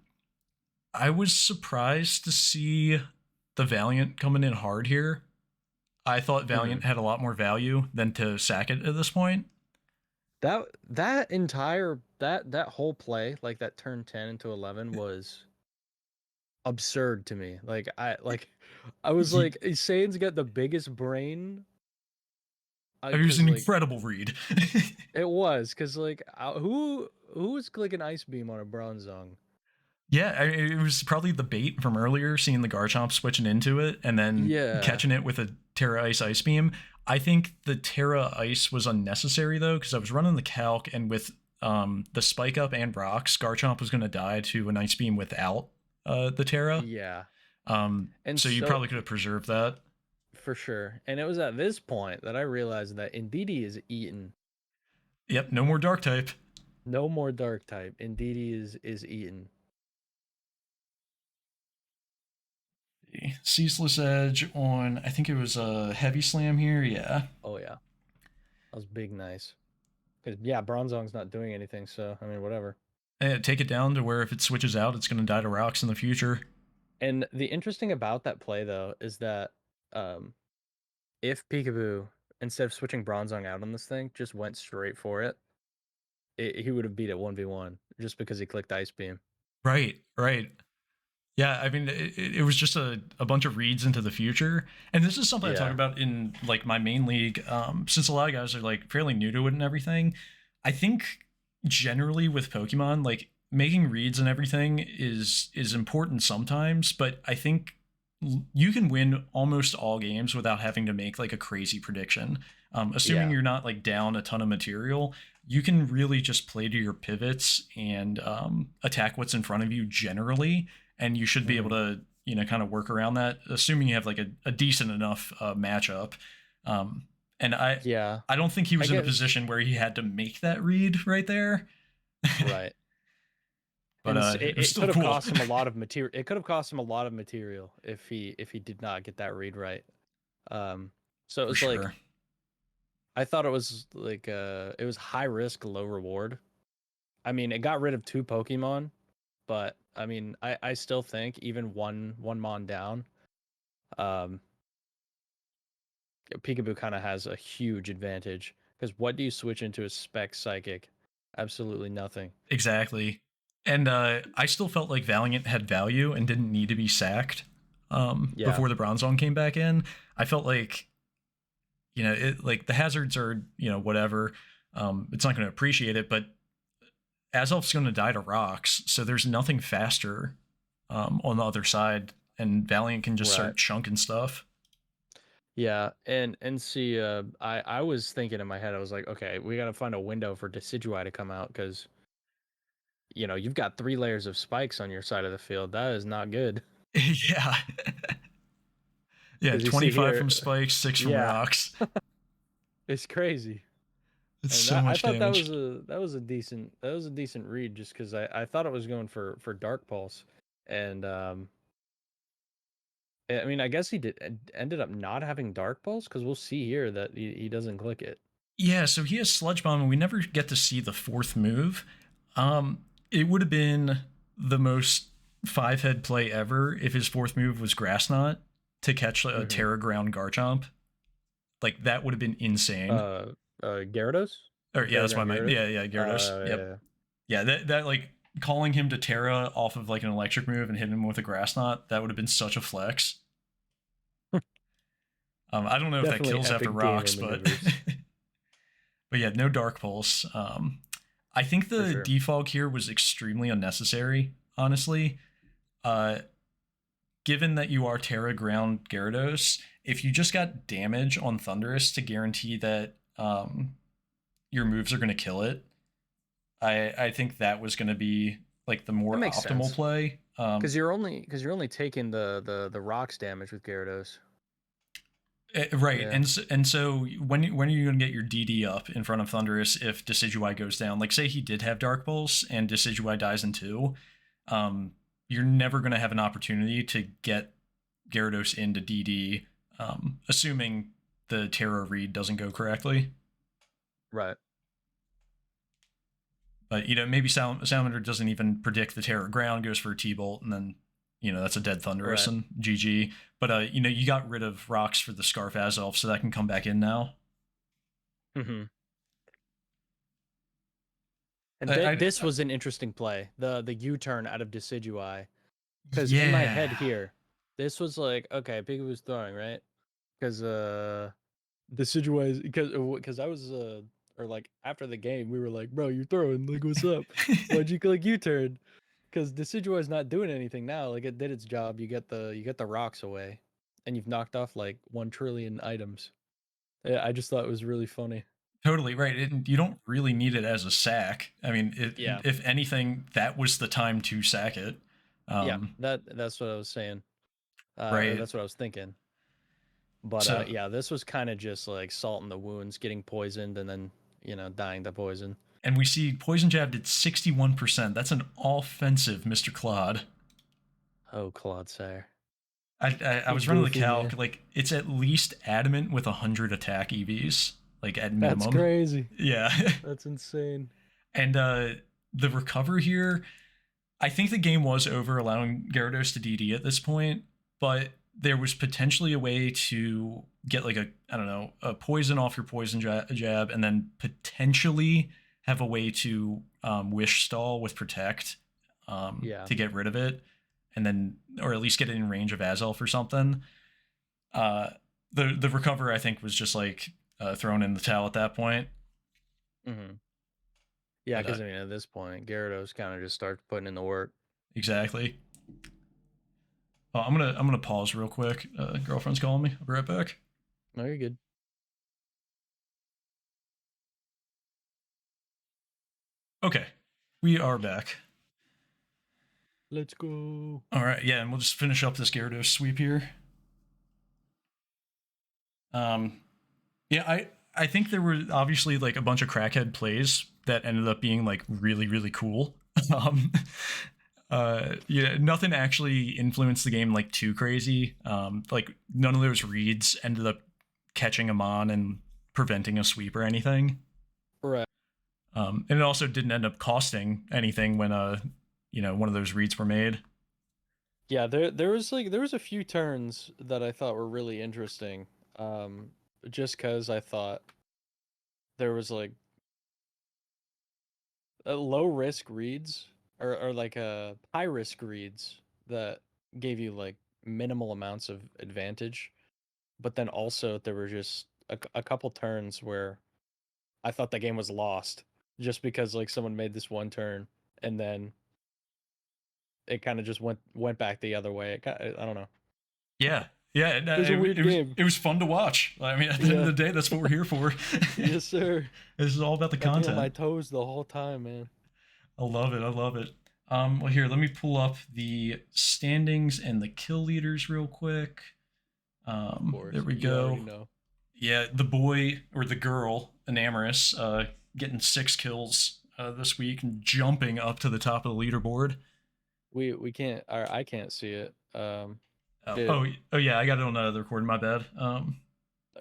I was surprised to see the Valiant coming in hard here. I thought hmm Valiant had a lot more value than to sack it at this point. That entire that whole play, like that turn 10 into 11 was absurd to me. I was He, like, Saiyans got the biggest brain it was cuz an like incredible read. it was cuz like who was clicking ice beam on a Bronzong? Yeah, it was probably the bait from earlier, seeing the Garchomp switching into it and then Yeah. catching it with a Terra Ice Beam. I think the Terra Ice was unnecessary though, because I was running the calc and with the Spike Up and rocks, Garchomp was going to die to an Ice Beam without the Terra. Yeah. And So you so probably could have preserved that. for sure. And it was at this point that I realized that Indeedee is eaten. Yep, no more Dark type. No more dark type. Indeedee is eaten. Ceaseless Edge on, I think it was a Heavy Slam here. Yeah. Oh yeah. That was big nice. Cuz yeah, Bronzong's not doing anything, so I mean whatever. Take it down to where if it switches out, it's going to die to rocks in the future. And the interesting about that play though is that um if Pikaboo, instead of switching Bronzong out on this thing, just went straight for he would have beat it 1v1 just because he clicked Ice Beam. Right. Yeah, I mean, it was just a bunch of reads into the future, and this is something I talk Yeah. about in like my main league. Since a lot of guys are like fairly new to it and everything, I think generally with Pokemon, like making reads and everything is important sometimes, but I think you can win almost all games without having to make like a crazy prediction. Assuming Yeah. you're not like down a ton of material, you can really just play to your pivots and attack what's in front of you generally, and you should be able hmm to kind of work around that, assuming you have like a decent enough matchup. And I Yeah. I don't think he I was in a guess position where he had to make that read right there. Right. But And it was it still could have cool. cost him a lot of material. It could have cost him a lot of material if he did not get that read right. Um, so it For was like sure. I thought it was like it was high risk, low reward. I mean, it got rid of 2 Pokemon, but I mean, I still think even one mon down, um, Pikaboo kind of has a huge advantage because what do you switch into a spec psychic? Absolutely nothing. Exactly. And I still felt like Valiant had value and didn't need to be sacked Yeah, before the Bronzong came back in. I felt like, it like the hazards are, whatever. It's not going to appreciate it, but Azelf's going to die to rocks, so there's nothing faster on the other side, and Valiant can just right. start chunking stuff. Yeah, and see, I was thinking in my head, I was like, okay, we got to find a window for Decidueye to come out because you've got 3 layers of spikes on your side of the field. That is not good. Yeah. Yeah, Because you see 25 from here, spikes, 6 from yeah, rocks. it's crazy. It's And so that I much thought that damage. was a decent read just because I thought it was going for Dark Pulse, and I mean I guess he ended up not having Dark Pulse because we'll see here that he doesn't click it. Yeah, so he has Sludge Bomb, and we never get to see the fourth move. It would have been the most 5-head play ever if his fourth move was Grass Knot to catch a Mm-hmm. Terra Ground Garchomp. Like, that would have been insane. Uh, Gyarados, Or, yeah, that's what I Terraground meant. Gyarados. Yeah, Gyarados. Yep. Yeah. Yeah, that like, calling him to Terra off of, like, an electric move and hitting him with a Grass Knot, that would have been such a flex. I don't know if that Definitely kills after epic gamer rocks, but maneuvers but yeah, no Dark Pulse. I think for the sure. defog here was extremely unnecessary, honestly. Uh, Given that you are Terra Ground Gyarados, if you just got damage on Thundurus to guarantee that your moves are going to kill it, I think that was going to be like the That more makes optimal sense play. because you're only taking the rocks damage with Gyarados. Right, Yeah. and so when are you going to get your DD up in front of Thundurus if Decidueye goes down? Like, say he did have Dark Pulse and Decidueye dies in 2, you're never going to have an opportunity to get Gyarados into DD, assuming the Terra read doesn't go correctly. Right. But maybe Salamander doesn't even predict the Terra Ground, goes for a T-Bolt, and then that's a dead Thundurus Right. and GG. But you got rid of rocks for the Scarf Azelf, so that can come back in now. Mm-hmm. And I this was an interesting play. The U-turn out of Decidueye. Because in my head Yeah. here, this was like, okay, Pikaboo's throwing, right? Because Decidueye, because I was or like after the game, we were like, bro, you're throwing, like, what's up? Why'd you click U-turn? Because Decidueye's not doing anything now. Like, it did its job. You get the rocks away, and you've knocked off like 1 trillion items. Yeah, I just thought it was really funny. Totally right. You don't really need it as a sack. I mean, Yeah. if anything, that was the time to sack it. Yeah, Um, that's what I was saying. Or right. that's what I was thinking. But So, yeah, this was kind of just like salt in the wounds, getting poisoned and then dying to poison. and we see Poison Jab did 61%. That's an offensive Mr. Claude. Oh, Claude Sire. I He's was running the goofy, calc. man. Like, it's at least adamant with 100 attack EVs, like, at That's minimum. crazy. Yeah. That's insane. And the recover here, I think the game was over allowing Gyarados to DD at this point, but there was potentially a way to get like a poison off your poison jab, and then potentially have a way to wish stall with protect Yeah. to get rid of it, and then or at least get it in range of Azelf or something. Uh, the recover I think was just like thrown in the towel at that point. Mm-hmm. Yeah, But because I mean, at this point, Gyarados kind of just starts putting in the work. exactly. Oh, I'm gonna pause real quick. Girlfriend's calling me. I'll be right back. No, you're good. Okay, we are back. Let's go. All right, yeah, and we'll just finish up this Gyarados sweep here. Um, yeah, I think there were obviously like a bunch of crackhead plays that ended up being like really, really cool. um, yeah, nothing actually influenced the game like too crazy. Like none of those reads ended up catching him on and preventing a sweep or anything. Right. And it also didn't end up costing anything when one of those reads were made. Yeah, there was a few turns that I thought were really interesting. Um, just because I thought there was like low risk reads or like high risk reads that gave you like minimal amounts of advantage, but then also there were just a couple turns where I thought the game was lost just because like someone made this one turn and then it kind of just went back the other way. I don't know. Yeah, yeah, It was a weird it was game. it was fun to watch. I mean, at the end of Yeah. the day, that's what we're here for. Yes, sir. This is all about the Got me on my content. toes the whole time, man. I love it. I love it. Well, here, let me pull up the standings and the kill leaders real quick. Of There course, we you already go. know. Yeah, the boy or the girl, Enamorous, getting 6 kills this week and jumping up to the top of the leaderboard. We can't, or I can't see it. Oh, It, oh, oh yeah, I got it on the recording. My bad. oh,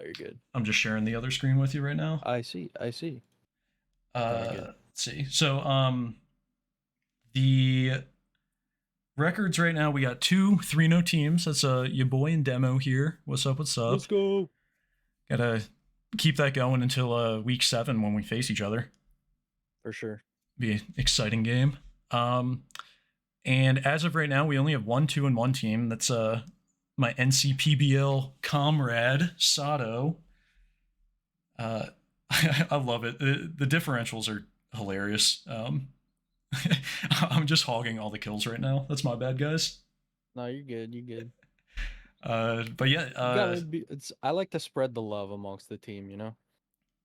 you're good. I'm just sharing the other screen with you right now. I see. I see. Very good. Let's see. So, the records right now, we got 2 3-0 teams. That's your boy and Demo here. What's up? What's up? Let's go. Gotta keep that going until week 7 when we face each other. For sure. Be an exciting game. And as of right now, we only have 1-2-1 team. That's my NCPBL comrade Sado. I love it. The differentials are hilarious. I'm just hogging all the kills right now. That's my bad, guys. No, you're good. You're good. But yeah, You gotta be. I like to spread the love amongst the team. You know,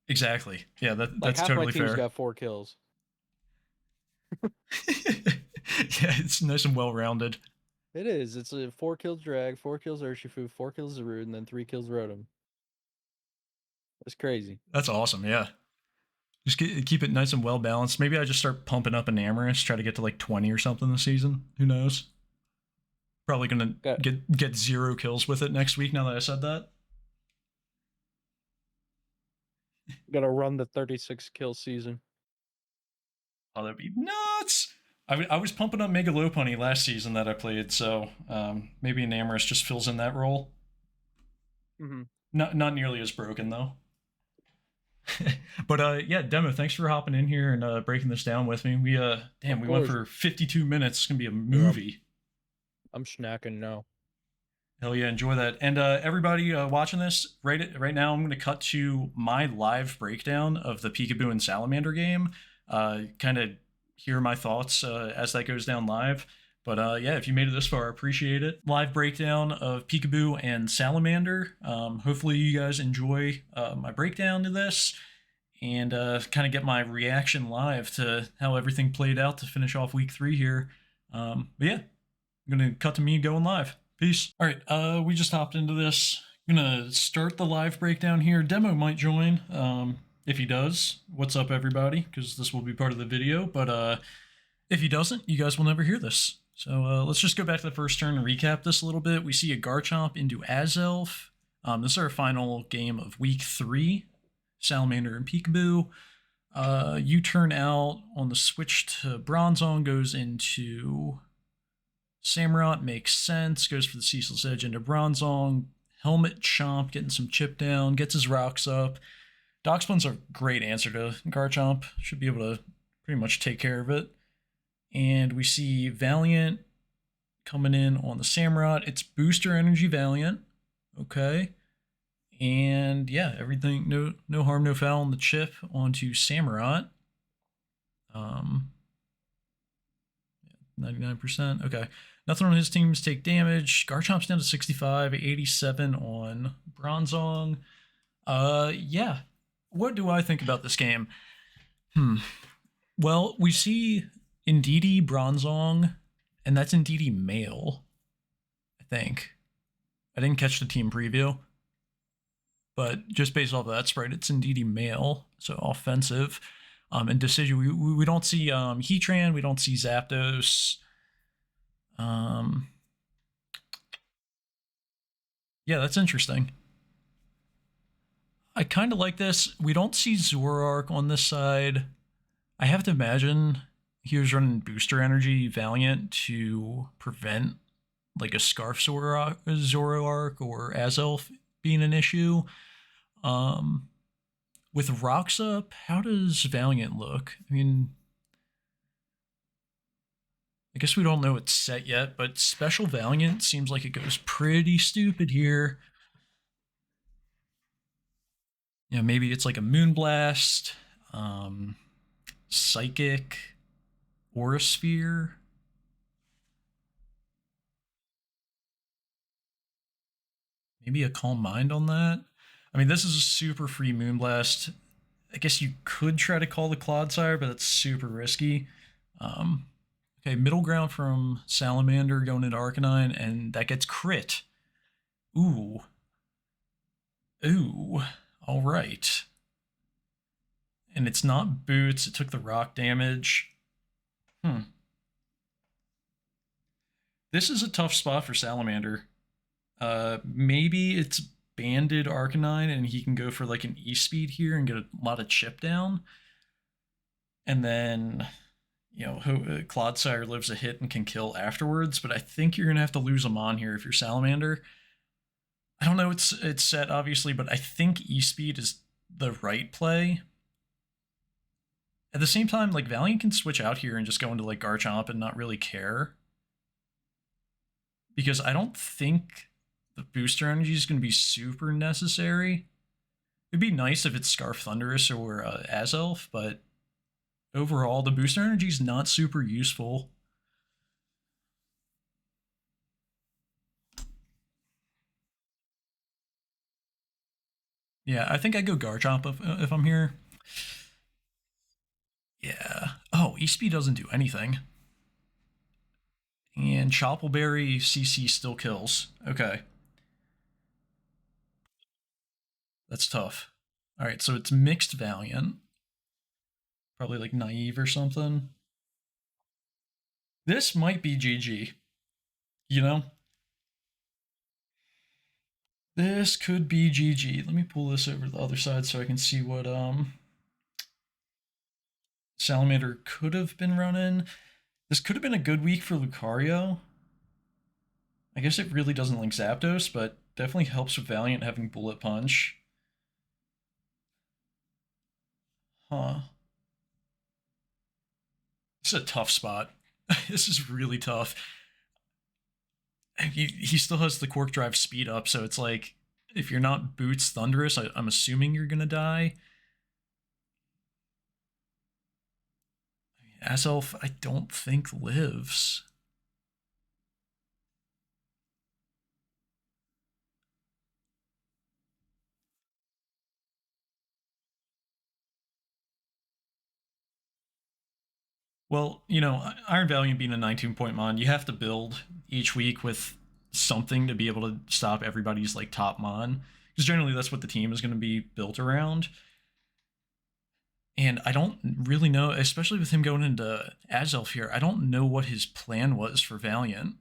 exactly. Yeah, like that's half my totally team's fair. got 4 kills. Yeah, it's nice and well rounded. It is. It's a 4 kills drag, 4 kills Urshifu, 4 kills Zarude, and then 3 kills Rotom. It's crazy. That's awesome. Yeah, just keep it nice and well balanced. Maybe I just start pumping up Enamorous, try to get to like 20 or something this season. Who knows? Probably gonna Got get 0 kills with it next week. Now that I said that. gotta run the 36 kill season. Oh, that'd be nuts. I was pumping up Mega Lopunny last season that I played, so maybe Enamorous just fills in that role. Mm-hmm. Not nearly as broken though. But yeah, Demo, thanks for hopping in here and breaking this down with me. We we went for 52 minutes. It's gonna be a movie. I'm snacking now. Hell yeah, enjoy that. And everybody watching this right now, I'm going to cut to my live breakdown of the Pikaboo and Salamander game. Kind of hear my thoughts as that goes down live. But yeah, if you made it this far, I appreciate it. Live breakdown of Pikaboo and Salamander. Hopefully you guys enjoy my breakdown to this and kind of get my reaction live to how everything played out to finish off week 3 here. But yeah, I'm going to cut to me going live. Peace. All right, we just hopped into this. I'm gonna start the live breakdown here. Demo might join. If he does, what's up, everybody? Because this will be part of the video. But if he doesn't, you guys will never hear this. So let's just go back to the first turn and recap this a little bit. We see a Garchomp into Azelf. This is our final game of week 3. Salamander and Pikaboo. U-turn out on the switch to Bronzong goes into Samurott, makes sense, goes for the Ceaseless Edge into Bronzong. Helmet Chomp getting some chip down, gets his rocks up. Darksplint's a great answer to Garchomp. Should be able to pretty much take care of it. And we see Valiant coming in on the Samurott. It's Booster Energy Valiant. Okay. And yeah, everything, no harm, no foul on the chip onto Samurott. 99%. Okay. Nothing on his teams take damage. Garchomp's down to 65, 87 on Bronzong. Yeah. What do I think about this game? Well, we see Indeedee Bronzong, and that's Indeedee male, I think. I didn't catch the team preview, but just based off of that sprite, it's Indeedee male, so offensive. And Decision, we don't see Heatran, we don't see Zapdos. Um, yeah, that's interesting. I kind of like this. We don't see Zoroark on this side. I have to imagine he was running Booster Energy Valiant to prevent like a Scarf Zoroark or Azelf being an issue. Um, with Rocks up, how does Valiant look? I mean, I guess we don't know it's set yet, but Special Valiant seems like it goes pretty stupid here. You know, maybe it's like a Moonblast, um, Psychic, Aura Sphere. Maybe a Calm Mind on that. I mean, this is a super free Moonblast. I guess you could try to call the Clodsire, but that's super risky. Um, okay, middle ground from Salamander going into Arcanine, and that gets crit. Ooh. Ooh. All right. And it's not boots. It took the rock damage. Hmm. This is a tough spot for Salamander. Maybe it's banded Arcanine and he can go for like an E-speed here and get a lot of chip down. And then, you know, Clodsire lives a hit and can kill afterwards, but I think you're going to have to lose him on here if you're Salamander. I don't know, it's set obviously, but I think E-speed is the right play. At the same time, like Valiant can switch out here and just go into like Garchomp and not really care. Because I don't think the booster energy is going to be super necessary. It'd be nice if it's Scarf Thunderous or Azelf, but overall, the booster energy is not super useful. Yeah, I think I go Garchomp if I'm here. Yeah. Oh, E-Speed doesn't do anything. And Choppleberry CC still kills. Okay. That's tough. Alright, so it's mixed Valiant. Probably like naive or something. This might be GG. You know? This could be GG. Let me pull this over to the other side so I can see what Salamander could have been running. This could have been a good week for Lucario. I guess it really doesn't link Zapdos, but definitely helps with Valiant having Bullet Punch. Huh. This is a tough spot. This is really tough. He still has the Quark Drive speed up, so it's like, if you're not Boots Thunderous, I'm assuming you're gonna die. Azelf, I don't think lives. Well, you know, Iron Valiant being a 19-point mon, you have to build each week with something to be able to stop everybody's like top mon, because generally that's what the team is going to be built around. And I don't really know, especially with him going into Azelf here, I don't know what his plan was for Valiant.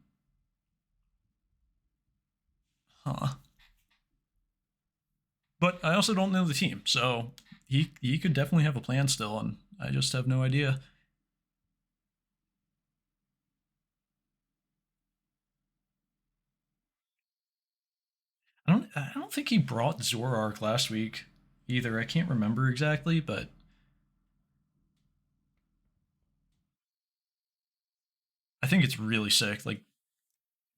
Huh. But I also don't know the team, so he could definitely have a plan still, and I just have no idea. I don't think he brought Zoroark last week either. I can't remember exactly, but I think it's really sick. Like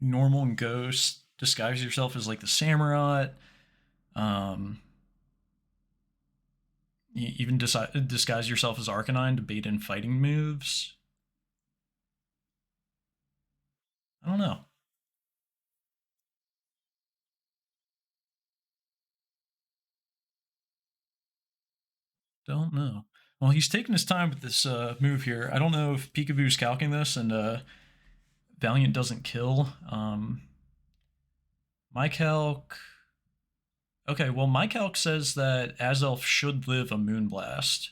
normal and ghost, disguise yourself as like the Samurott. Um, even disguise yourself as Arcanine to bait in fighting moves. I don't know. Don't know. Well, he's taking his time with this move here. I don't know if Pikaboo's calcing this and Valiant doesn't kill. My calc. Okay, well, my calc says that Azelf should live a Moonblast.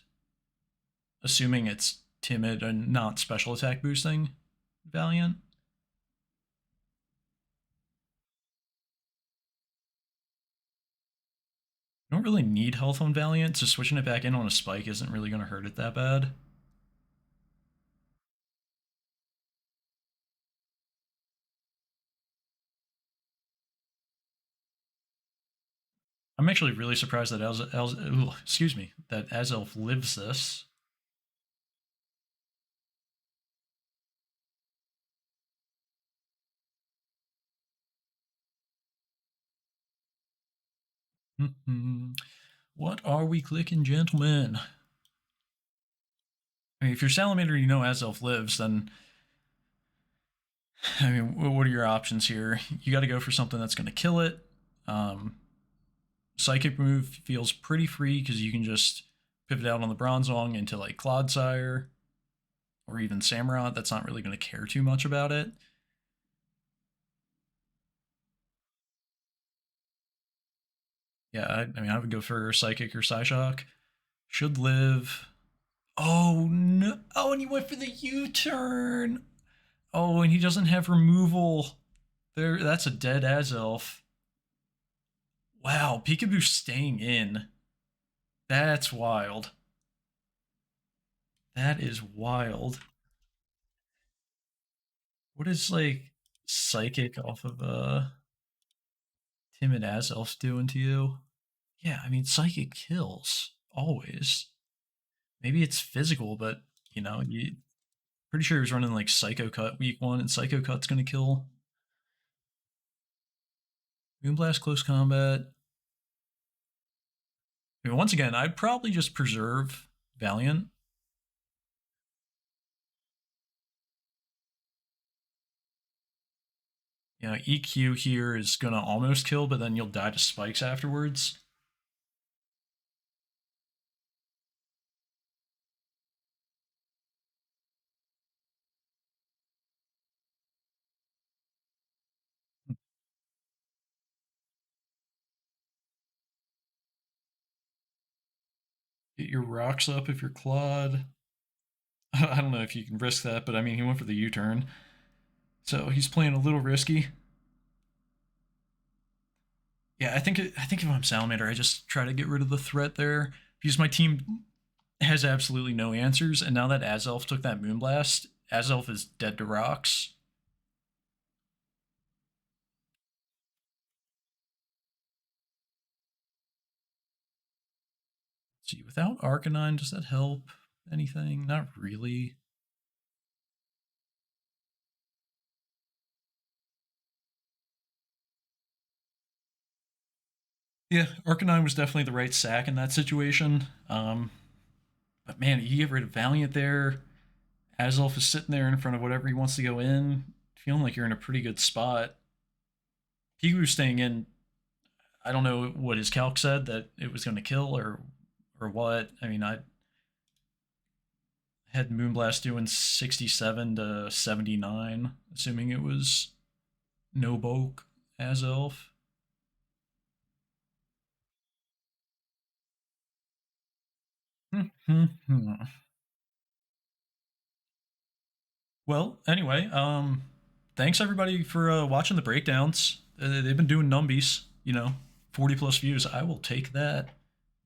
assuming it's timid and not special attack boosting Valiant. You don't really need health on Valiant, so switching it back in on a spike isn't really going to hurt it that bad. I'm actually really surprised that excuse me, that Azelf lives this. What are we clicking, gentlemen? I mean, if you're Salamander, you know Azelf lives, then I mean, what are your options here? You got to go for something that's going to kill it. Um, Psychic move feels pretty free because you can just pivot out on the Bronzong into like Clodsire or even Samurott. That's not really going to care too much about it. Yeah, I mean, I would go for Psychic or Psyshock. Should live. Oh no! Oh, and he went for the U-turn. Oh, and he doesn't have removal. There, that's a dead Azelf. Wow, Pikaboo staying in. That's wild. That is wild. What is like Psychic off of Timid Azelf doing to you? Yeah, I mean Psychic kills always. Maybe it's physical, but you pretty sure he was running like Psycho Cut week one, and Psycho Cut's gonna kill. Moonblast close combat. I mean, once again, I'd probably just preserve Valiant. EQ here is gonna almost kill, but then you'll die to spikes afterwards. Get your rocks up if you're Claude. I don't know if you can risk that, but I mean, he went for the U-turn, so he's playing a little risky. Yeah, I think if I'm Salamander, I just try to get rid of the threat there because my team has absolutely no answers, and now that Azelf took that Moonblast, Azelf is dead to rocks. See, without Arcanine, does that help anything? Not really. Yeah, Arcanine was definitely the right sack in that situation. But man, you get rid of Valiant there. Azelf is sitting there in front of whatever he wants to go in, feeling like you're in a pretty good spot. Pigoo's staying in. I don't know what his calc said that it was going to kill or what. I mean, I had Moonblast doing 67 to 79, assuming it was no bulk as elf. Well, anyway, thanks everybody for watching the breakdowns. They've been doing numbies, 40 plus views. I will take that.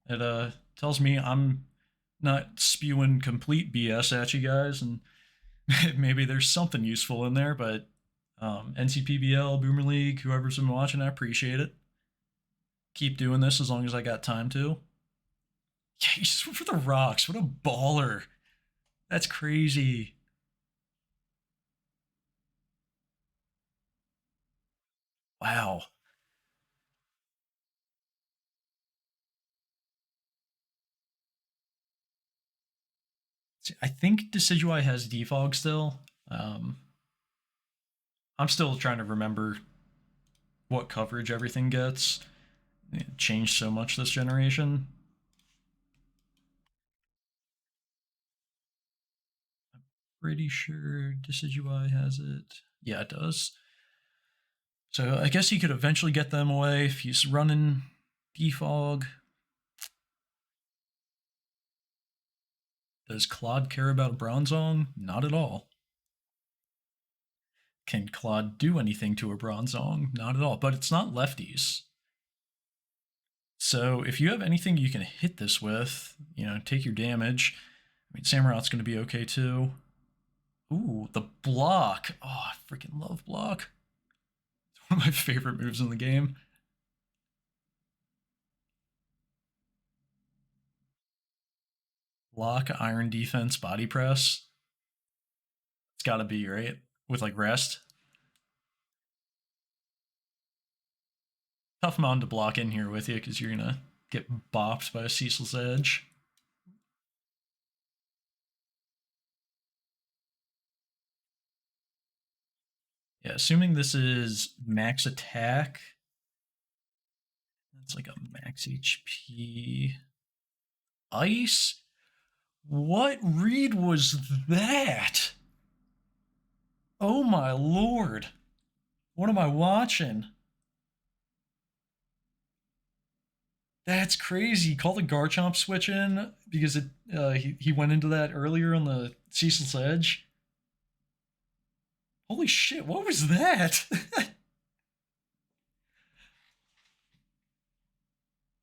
It tells me I'm not spewing complete BS at you guys, and maybe there's something useful in there. But NCPBL, Boomer League, whoever's been watching, I appreciate it. Keep doing this as long as I got time to. Yeah, he just went for the rocks. What a baller! That's crazy. Wow. I think Decidueye has defog still. I'm still trying to remember what coverage everything gets. It changed so much this generation. Pretty sure Decidueye has it. Yeah, it does. So I guess he could eventually get them away if he's running defog. Does Claude care about a Bronzong? Not at all. Can Claude do anything to a Bronzong? Not at all. But it's not lefties. So if you have anything you can hit this with, take your damage. I mean, Samurot's going to be okay too. Ooh, the block. Oh, I freaking love block. It's one of my favorite moves in the game. Block, iron defense, body press. It's got to be, right? With like rest. Tough mon to block in here with you because you're going to get bopped by a ceaseless edge. Yeah, assuming this is max attack. That's like a max HP. Ice? What read was that? Oh my lord. What am I watching? That's crazy. Call the Garchomp switch in because he went into that earlier on the Ceaseless Edge. Holy shit, what was that?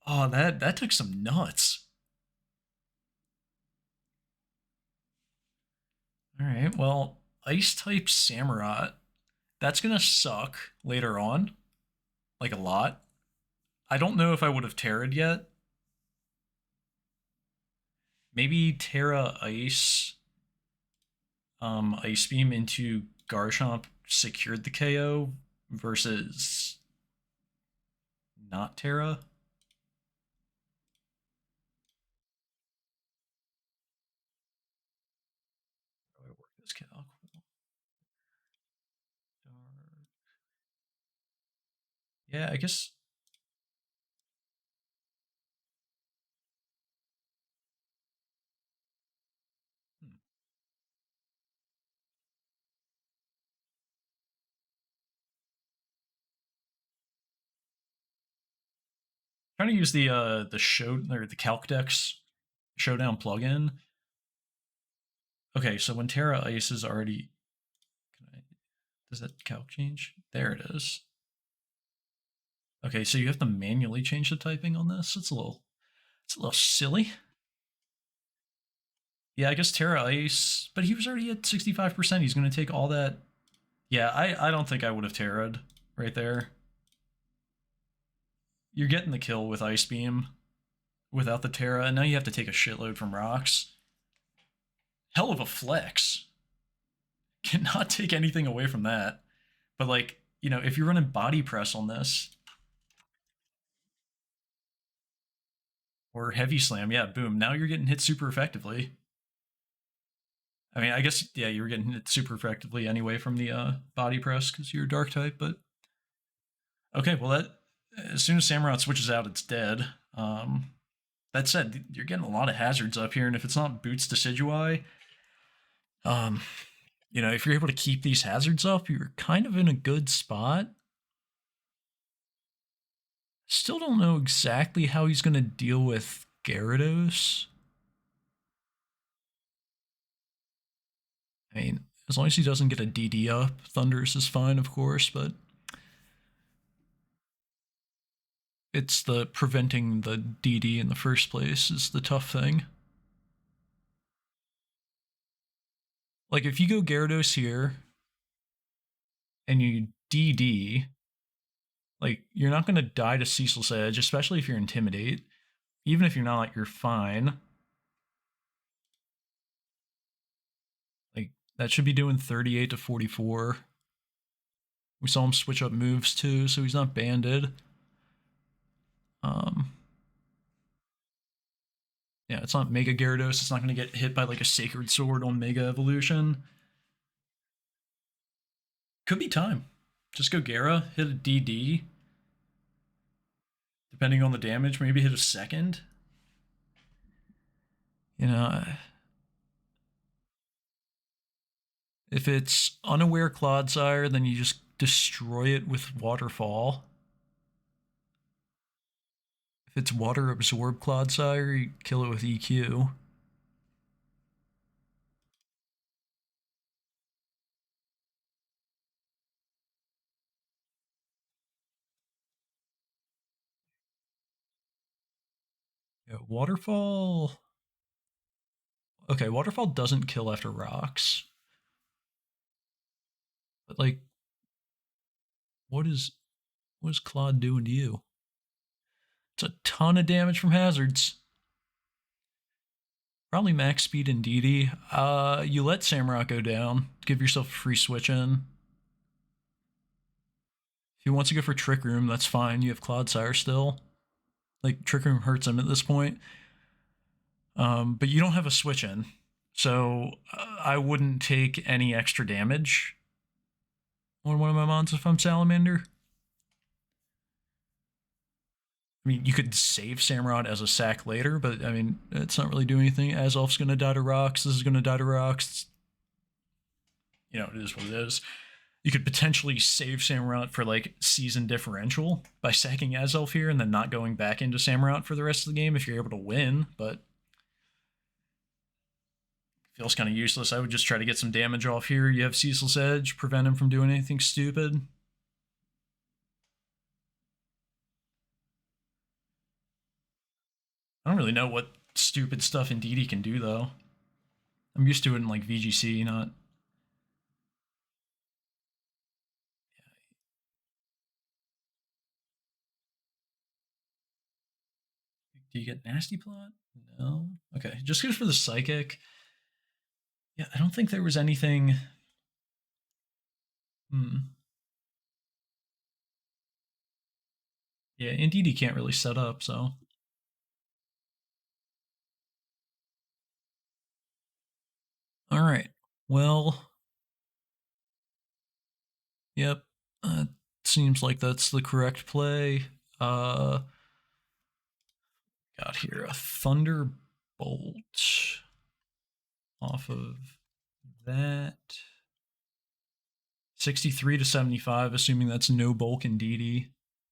Oh, that took some nuts. Alright, well, Ice type Samurott. That's gonna suck later on. Like a lot. I don't know if I would have Terra'd yet. Maybe Terra Ice Ice Beam into Garchomp secured the KO versus not Terra. How do I work this calc? Yeah, I guess. Hmm. Trying to use the show or the Calc Dex Showdown plugin. Okay, so when Terra Ice is already, does that calc change? There it is. Okay, so you have to manually change the typing on this. It's a little silly. Yeah, I guess Terra Ice, but he was already at 65%. He's going to take all that. Yeah, I don't think I would have Terra'd right there. You're getting the kill with Ice Beam without the Terra, and now you have to take a shitload from rocks. Hell of a flex. Cannot take anything away from that. But like, if you're running body press on this or heavy slam, yeah, boom. Now you're getting hit super effectively. I mean, I guess yeah, you were getting hit super effectively anyway from the body press because you're a dark type. But okay, well that as soon as Samurott switches out, it's dead. That said, you're getting a lot of hazards up here, and if it's not Boots Decidueye, um, if you're able to keep these hazards up, you're kind of in a good spot. Still don't know exactly how he's going to deal with Gyarados. I mean, as long as he doesn't get a DD up, Thundurus is fine, of course, but it's the preventing the DD in the first place is the tough thing. Like, if you go Gyarados here and you DD, like, you're not going to die to Ceaseless Edge, especially if you're Intimidate. Even if you're not, you're fine. Like, that should be doing 38 to 44. We saw him switch up moves too, so he's not banded. Yeah, it's not Mega Gyarados. It's not going to get hit by like a Sacred Sword on Mega Evolution. Could be time. Just go Gyara, hit a DD. Depending on the damage, maybe hit a second. If it's Unaware Clodsire, then you just destroy it with Waterfall. If it's Water Absorb Clodsire, you kill it with EQ. Waterfall. Okay, Waterfall doesn't kill after rocks. But like, what is Claude doing to you? It's a ton of damage from hazards. Probably max speed and DD. You let Samrock go down. Give yourself a free switch in. If he wants to go for Trick Room, that's fine. You have Clodsire still. Like, Trick Room hurts him at this point. But you don't have a switch in. So I wouldn't take any extra damage on one of my mons if I'm Salamander. I mean, you could save Samurott as a sack later, but I mean, it's not really doing anything. Azolf's gonna die to rocks. This is gonna die to rocks. You know, it is what it is. You could potentially save Samurott for like season differential by sacking Azolf here and then not going back into Samurott for the rest of the game if you're able to win, but feels kind of useless. I would just try to get some damage off here. You have Ceaseless Edge, prevent him from doing anything stupid. I don't really know what stupid stuff Indeedee can do, though. I'm used to it in, like, VGC, not... Do you get Nasty Plot? No? Okay, just good for the Psychic. Yeah, I don't think there was anything... Yeah, Indeedee can't really set up, so... Alright, well... Yep, seems like that's the correct play. Got here a Thunderbolt off of that. 63 to 75, assuming that's no bulk in DD.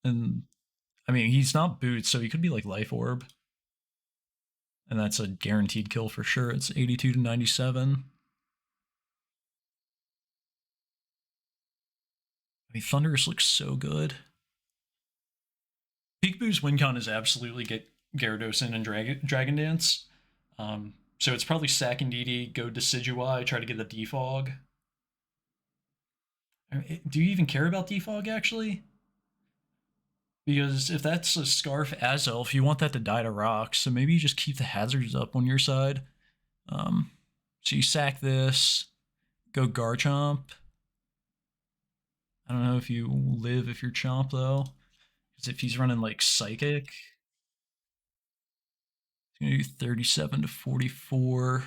And I mean, he's not boots, so he could be like Life Orb. And that's a guaranteed kill for sure. It's 82 to 97. I mean, Thunderous looks so good. Pikaboo's win con is absolutely get Gyarados in and Dragon Dance. So it's probably sack and DD, go Decidueye, try to get the Defog. I mean, do you even care about Defog, actually? Because if that's a Scarf Azelf, you want that to die to rocks, so maybe you just keep the hazards up on your side. So you sack this, go Garchomp. I don't know if you live if you're Chomp, though. Because if he's running, like, Psychic, he's going to do 37 to 44.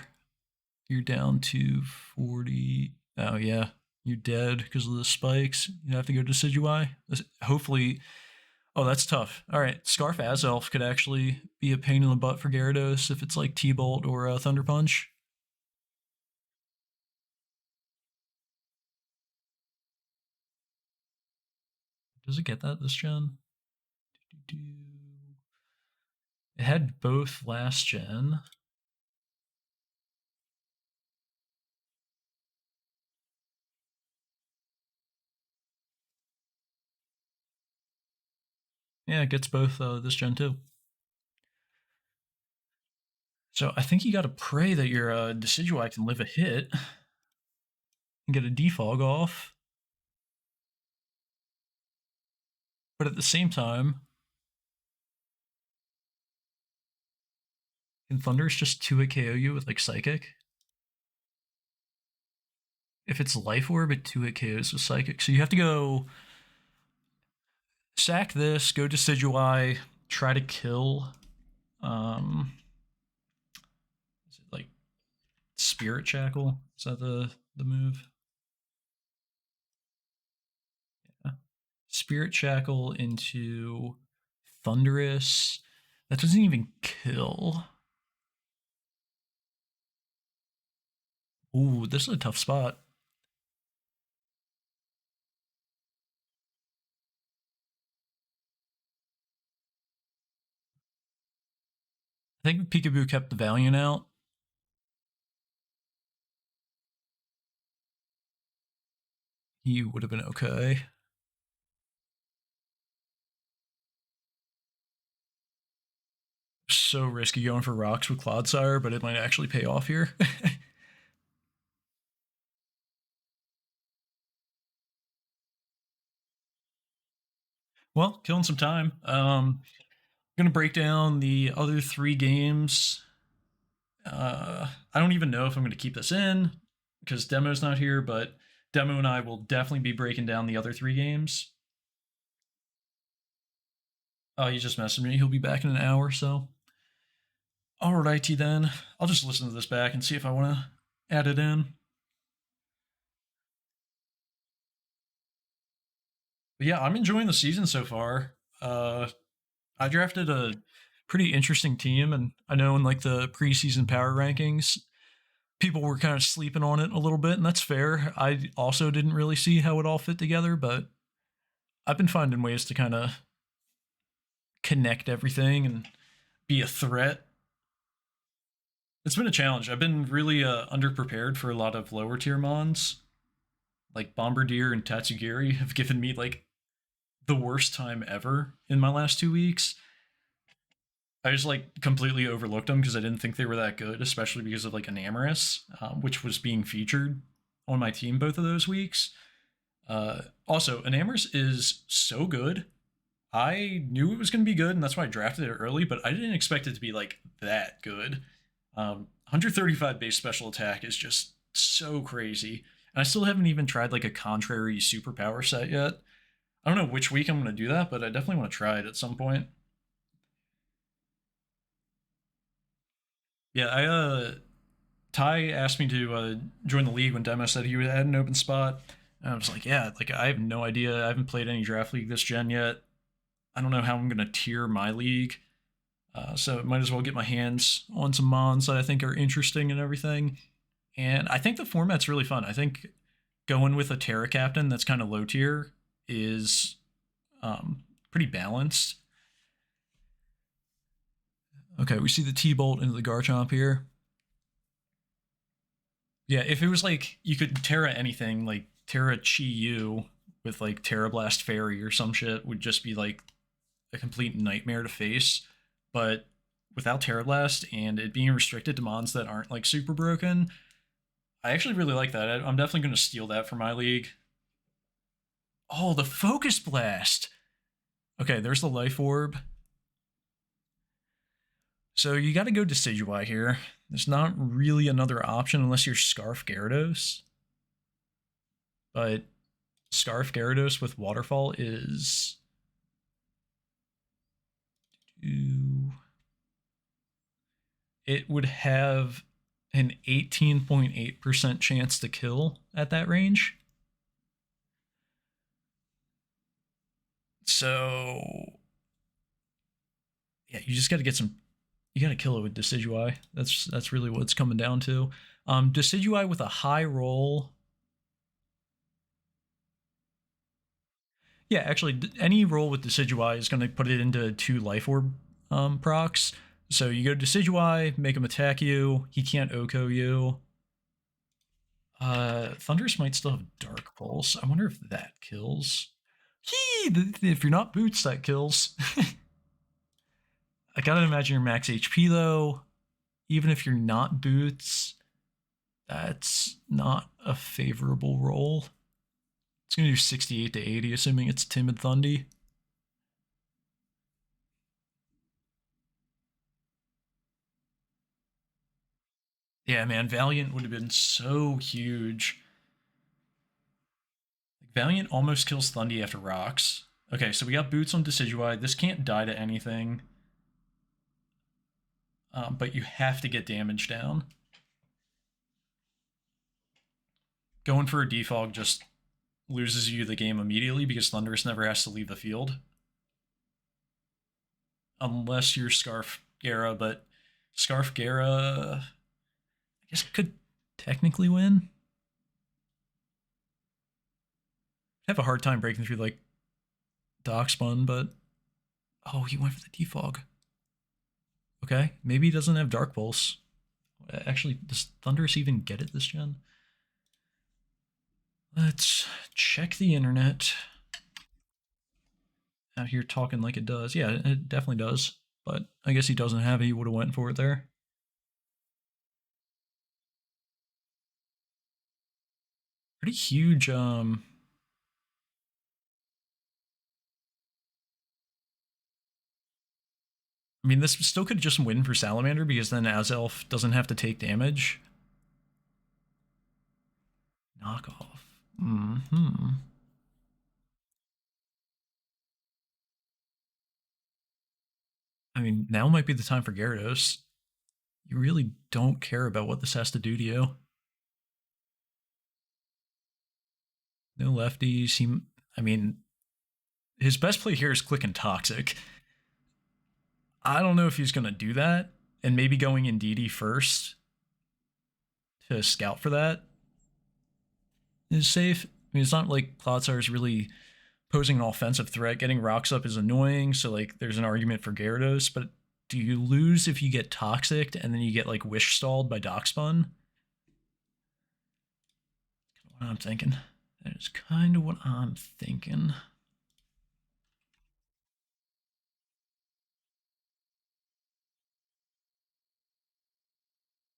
You're down to 40. Oh, yeah. You're dead because of the spikes. You have to go Decidueye. Hopefully... Oh, that's tough. All right, Scarf Azelf could actually be a pain in the butt for Gyarados if it's like T-Bolt or Thunder Punch. Does it get that this gen? It had both last gen. Yeah, it gets both this gen too. So I think you got to pray that your Decidueye can live a hit and get a defog off. But at the same time, can Thunderous just 2-hit KO you with like Psychic? If it's Life Orb, it 2-hit KOs with Psychic. So you have to go sack this, go Decidueye, try to kill. Is it like Spirit Shackle? Is that the move? Yeah. Spirit Shackle into Thunderous. That doesn't even kill. Ooh, this is a tough spot. I think if Pikaboo kept the Valiant out, he would have been okay. So risky going for rocks with Clodsire, but it might actually pay off here. Well, killing some time. Gonna break down the other three games. I don't even know if I'm gonna keep this in because Demo's not here, but Demo and I will definitely be breaking down the other three games. Oh, he just messaged me. He'll be back in an hour, so. Alrighty then. I'll just listen to this back and see if I want to add it in. But yeah, I'm enjoying the season so far. I drafted a pretty interesting team, and I know in like the preseason power rankings, people were kind of sleeping on it a little bit, and that's fair. I also didn't really see how it all fit together, but I've been finding ways to kind of connect everything and be a threat. It's been a challenge. I've been really underprepared for a lot of lower tier mons. Like Bombardier and Tatsugiri have given me like the worst time ever in my last 2 weeks. I just like completely overlooked them because I didn't think they were that good, especially because of like Enamorous, which was being featured on my team both of those weeks. Also, Enamorous is so good. I knew it was going to be good, and that's why I drafted it early, but I didn't expect it to be like that good. 135 base special attack is just so crazy. And I still haven't even tried like a contrary superpower set yet. I don't know which week I'm going to do that, but I definitely want to try it at some point. Yeah, Ty asked me to join the league when Demo said he had an open spot. And I was like, yeah, like I have no idea. I haven't played any draft league this gen yet. I don't know how I'm going to tier my league. So might as well get my hands on some mons that I think are interesting and everything. And I think the format's really fun. I think going with a Terra captain that's kind of low tier is pretty balanced. Okay, we see the T-Bolt into the Garchomp here. Yeah, if it was like you could Terra anything, like Terra Chi Yu with like Terra Blast Fairy or some shit would just be like a complete nightmare to face. But without Terra Blast and it being restricted to mons that aren't like super broken, I actually really like that. I'm definitely going to steal that for my league. Oh, the Focus Blast. Okay, there's the Life Orb. So you got to go Decidueye here. There's not really another option unless you're Scarf Gyarados. But Scarf Gyarados with Waterfall is. It would have an 18.8% chance to kill at that range. So. Yeah, you just got to get some. You got to kill it with Decidueye. That's really what it's coming down to. Decidueye with a high roll. Yeah, actually, any roll with Decidueye is going to put it into 2 Life Orb procs. So you go Decidueye, make him attack you. He can't OHKO you. Thundurus might still have Dark Pulse. I wonder if that kills. If you're not Boots, that kills. I gotta imagine you're max HP though. Even if you're not Boots, that's not a favorable roll. It's gonna do 68 to 80, assuming it's Timid Thundy. Yeah, man, Valiant would have been so huge. Valiant almost kills Thundy after rocks. Okay, so we got Boots on Decidueye. This can't die to anything. But you have to get damage down. Going for a defog just loses you the game immediately because Thundurus never has to leave the field. Unless you're Scarf Gara, but Scarf Gara, I guess, could technically win. I'd have a hard time breaking through like Darkspun, but oh, he went for the defog. Okay, maybe he doesn't have Dark Pulse. Actually, does Thundurus even get it this gen? Let's check the internet. Out here talking like it does. Yeah, it definitely does. but I guess he doesn't have it. He would have went for it there. Pretty huge. I mean, this still could just win for Salamander because then Azelf doesn't have to take damage. Knockoff. Hmm. I mean, now might be the time for Gyarados. You really don't care about what this has to do to you. No lefties. I mean, his best play here is clicking Toxic. I don't know if he's going to do that, and maybe going in DD first to scout for that is safe. I mean, it's not like Clodsar is really posing an offensive threat. Getting rocks up is annoying, so like there's an argument for Gyarados, but do you lose if you get Toxic and then you get like Wish stalled by Dockspun? What I'm thinking. That is kind of what I'm thinking.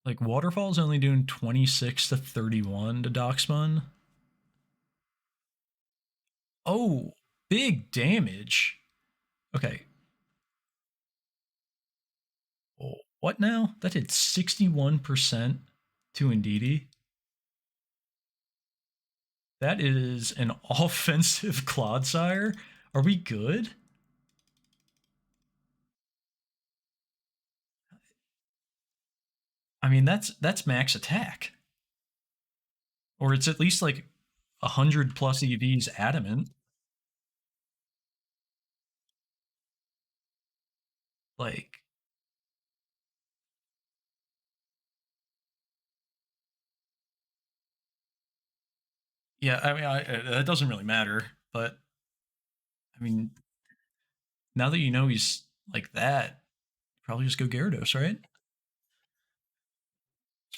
Like Waterfall's only doing 26 to 31 to Dockspun. Oh, big damage. Okay. Oh, what now? That did 61% to Indeedee. That is an offensive Clodsire. Are we good? I mean, that's max attack. Or it's at least like 100 plus EVs adamant. Like, yeah, I mean, that doesn't really matter. But, I mean, now that you know he's like that, probably just go Gyarados, right?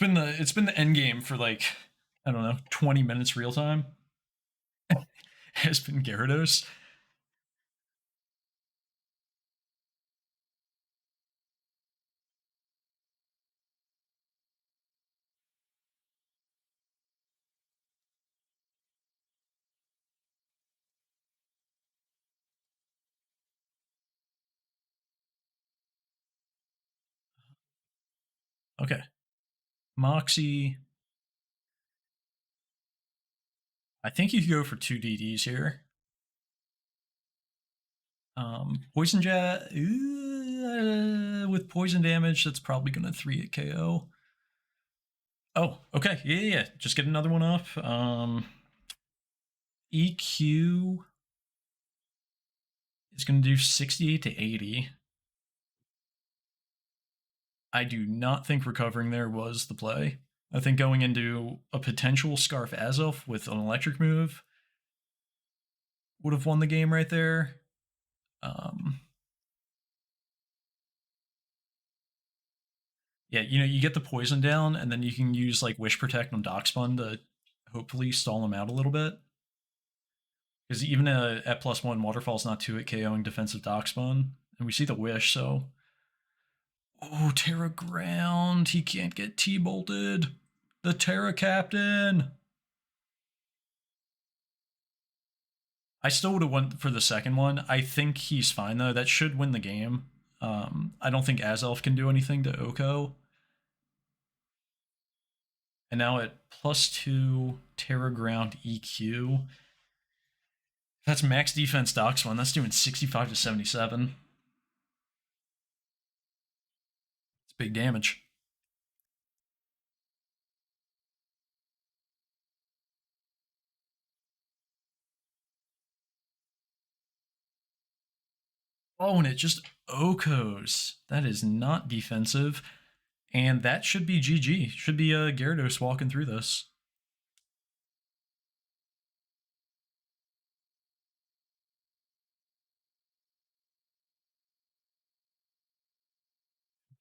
It's been the end game for like, I don't know, 20 minutes real time. Has been Gyarados. Okay. Moxie. I think you could go for two DDs here. Poison Jet. With poison damage, that's probably going to 3-hit KO. Oh, okay. Yeah. Just get another one up. EQ is going to do 68 to 80. I do not think recovering there was the play. I think going into a potential Scarf Azelf with an electric move would have won the game right there. Yeah, you get the poison down, and then you can use like Wish Protect on Dockspun to hopefully stall him out a little bit. Because even at +1, Waterfall's not 2-hit KOing defensive Dockspun, and we see the Wish, so. Oh, Terra Ground. He can't get T-bolted. The Terra Captain. I still would have went for the second one. I think he's fine though. That should win the game. I don't think Azelf can do anything to Oko. And now at +2 Terra Ground EQ. That's max defense Docs one. That's doing 65 to 77. It's big damage. Oh, and it just Okos. That is not defensive. And that should be GG. Should be Gyarados walking through this.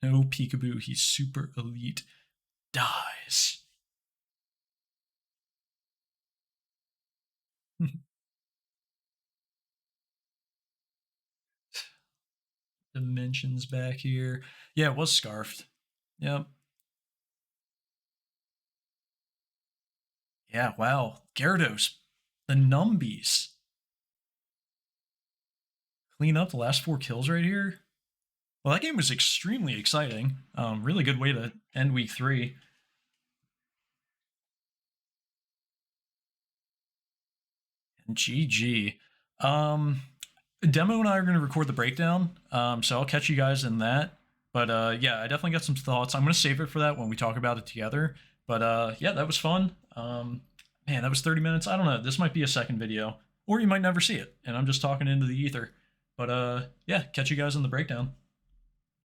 No Pikaboo. He's super elite. Dies. dimensions back here. Yeah, it was scarfed. Yep. Yeah, wow. Gyarados, the numbies. Clean up the last 4 kills right here. Well, that game was extremely exciting. Really good way to end week 3. And GG. Demo and I are going to record the breakdown, so I'll catch you guys in that. But yeah, I definitely got some thoughts. I'm going to save it for that when we talk about it together. But yeah, that was fun. Man, that was 30 minutes. I don't know. This might be a second video, or you might never see it, and I'm just talking into the ether. But yeah, catch you guys in the breakdown.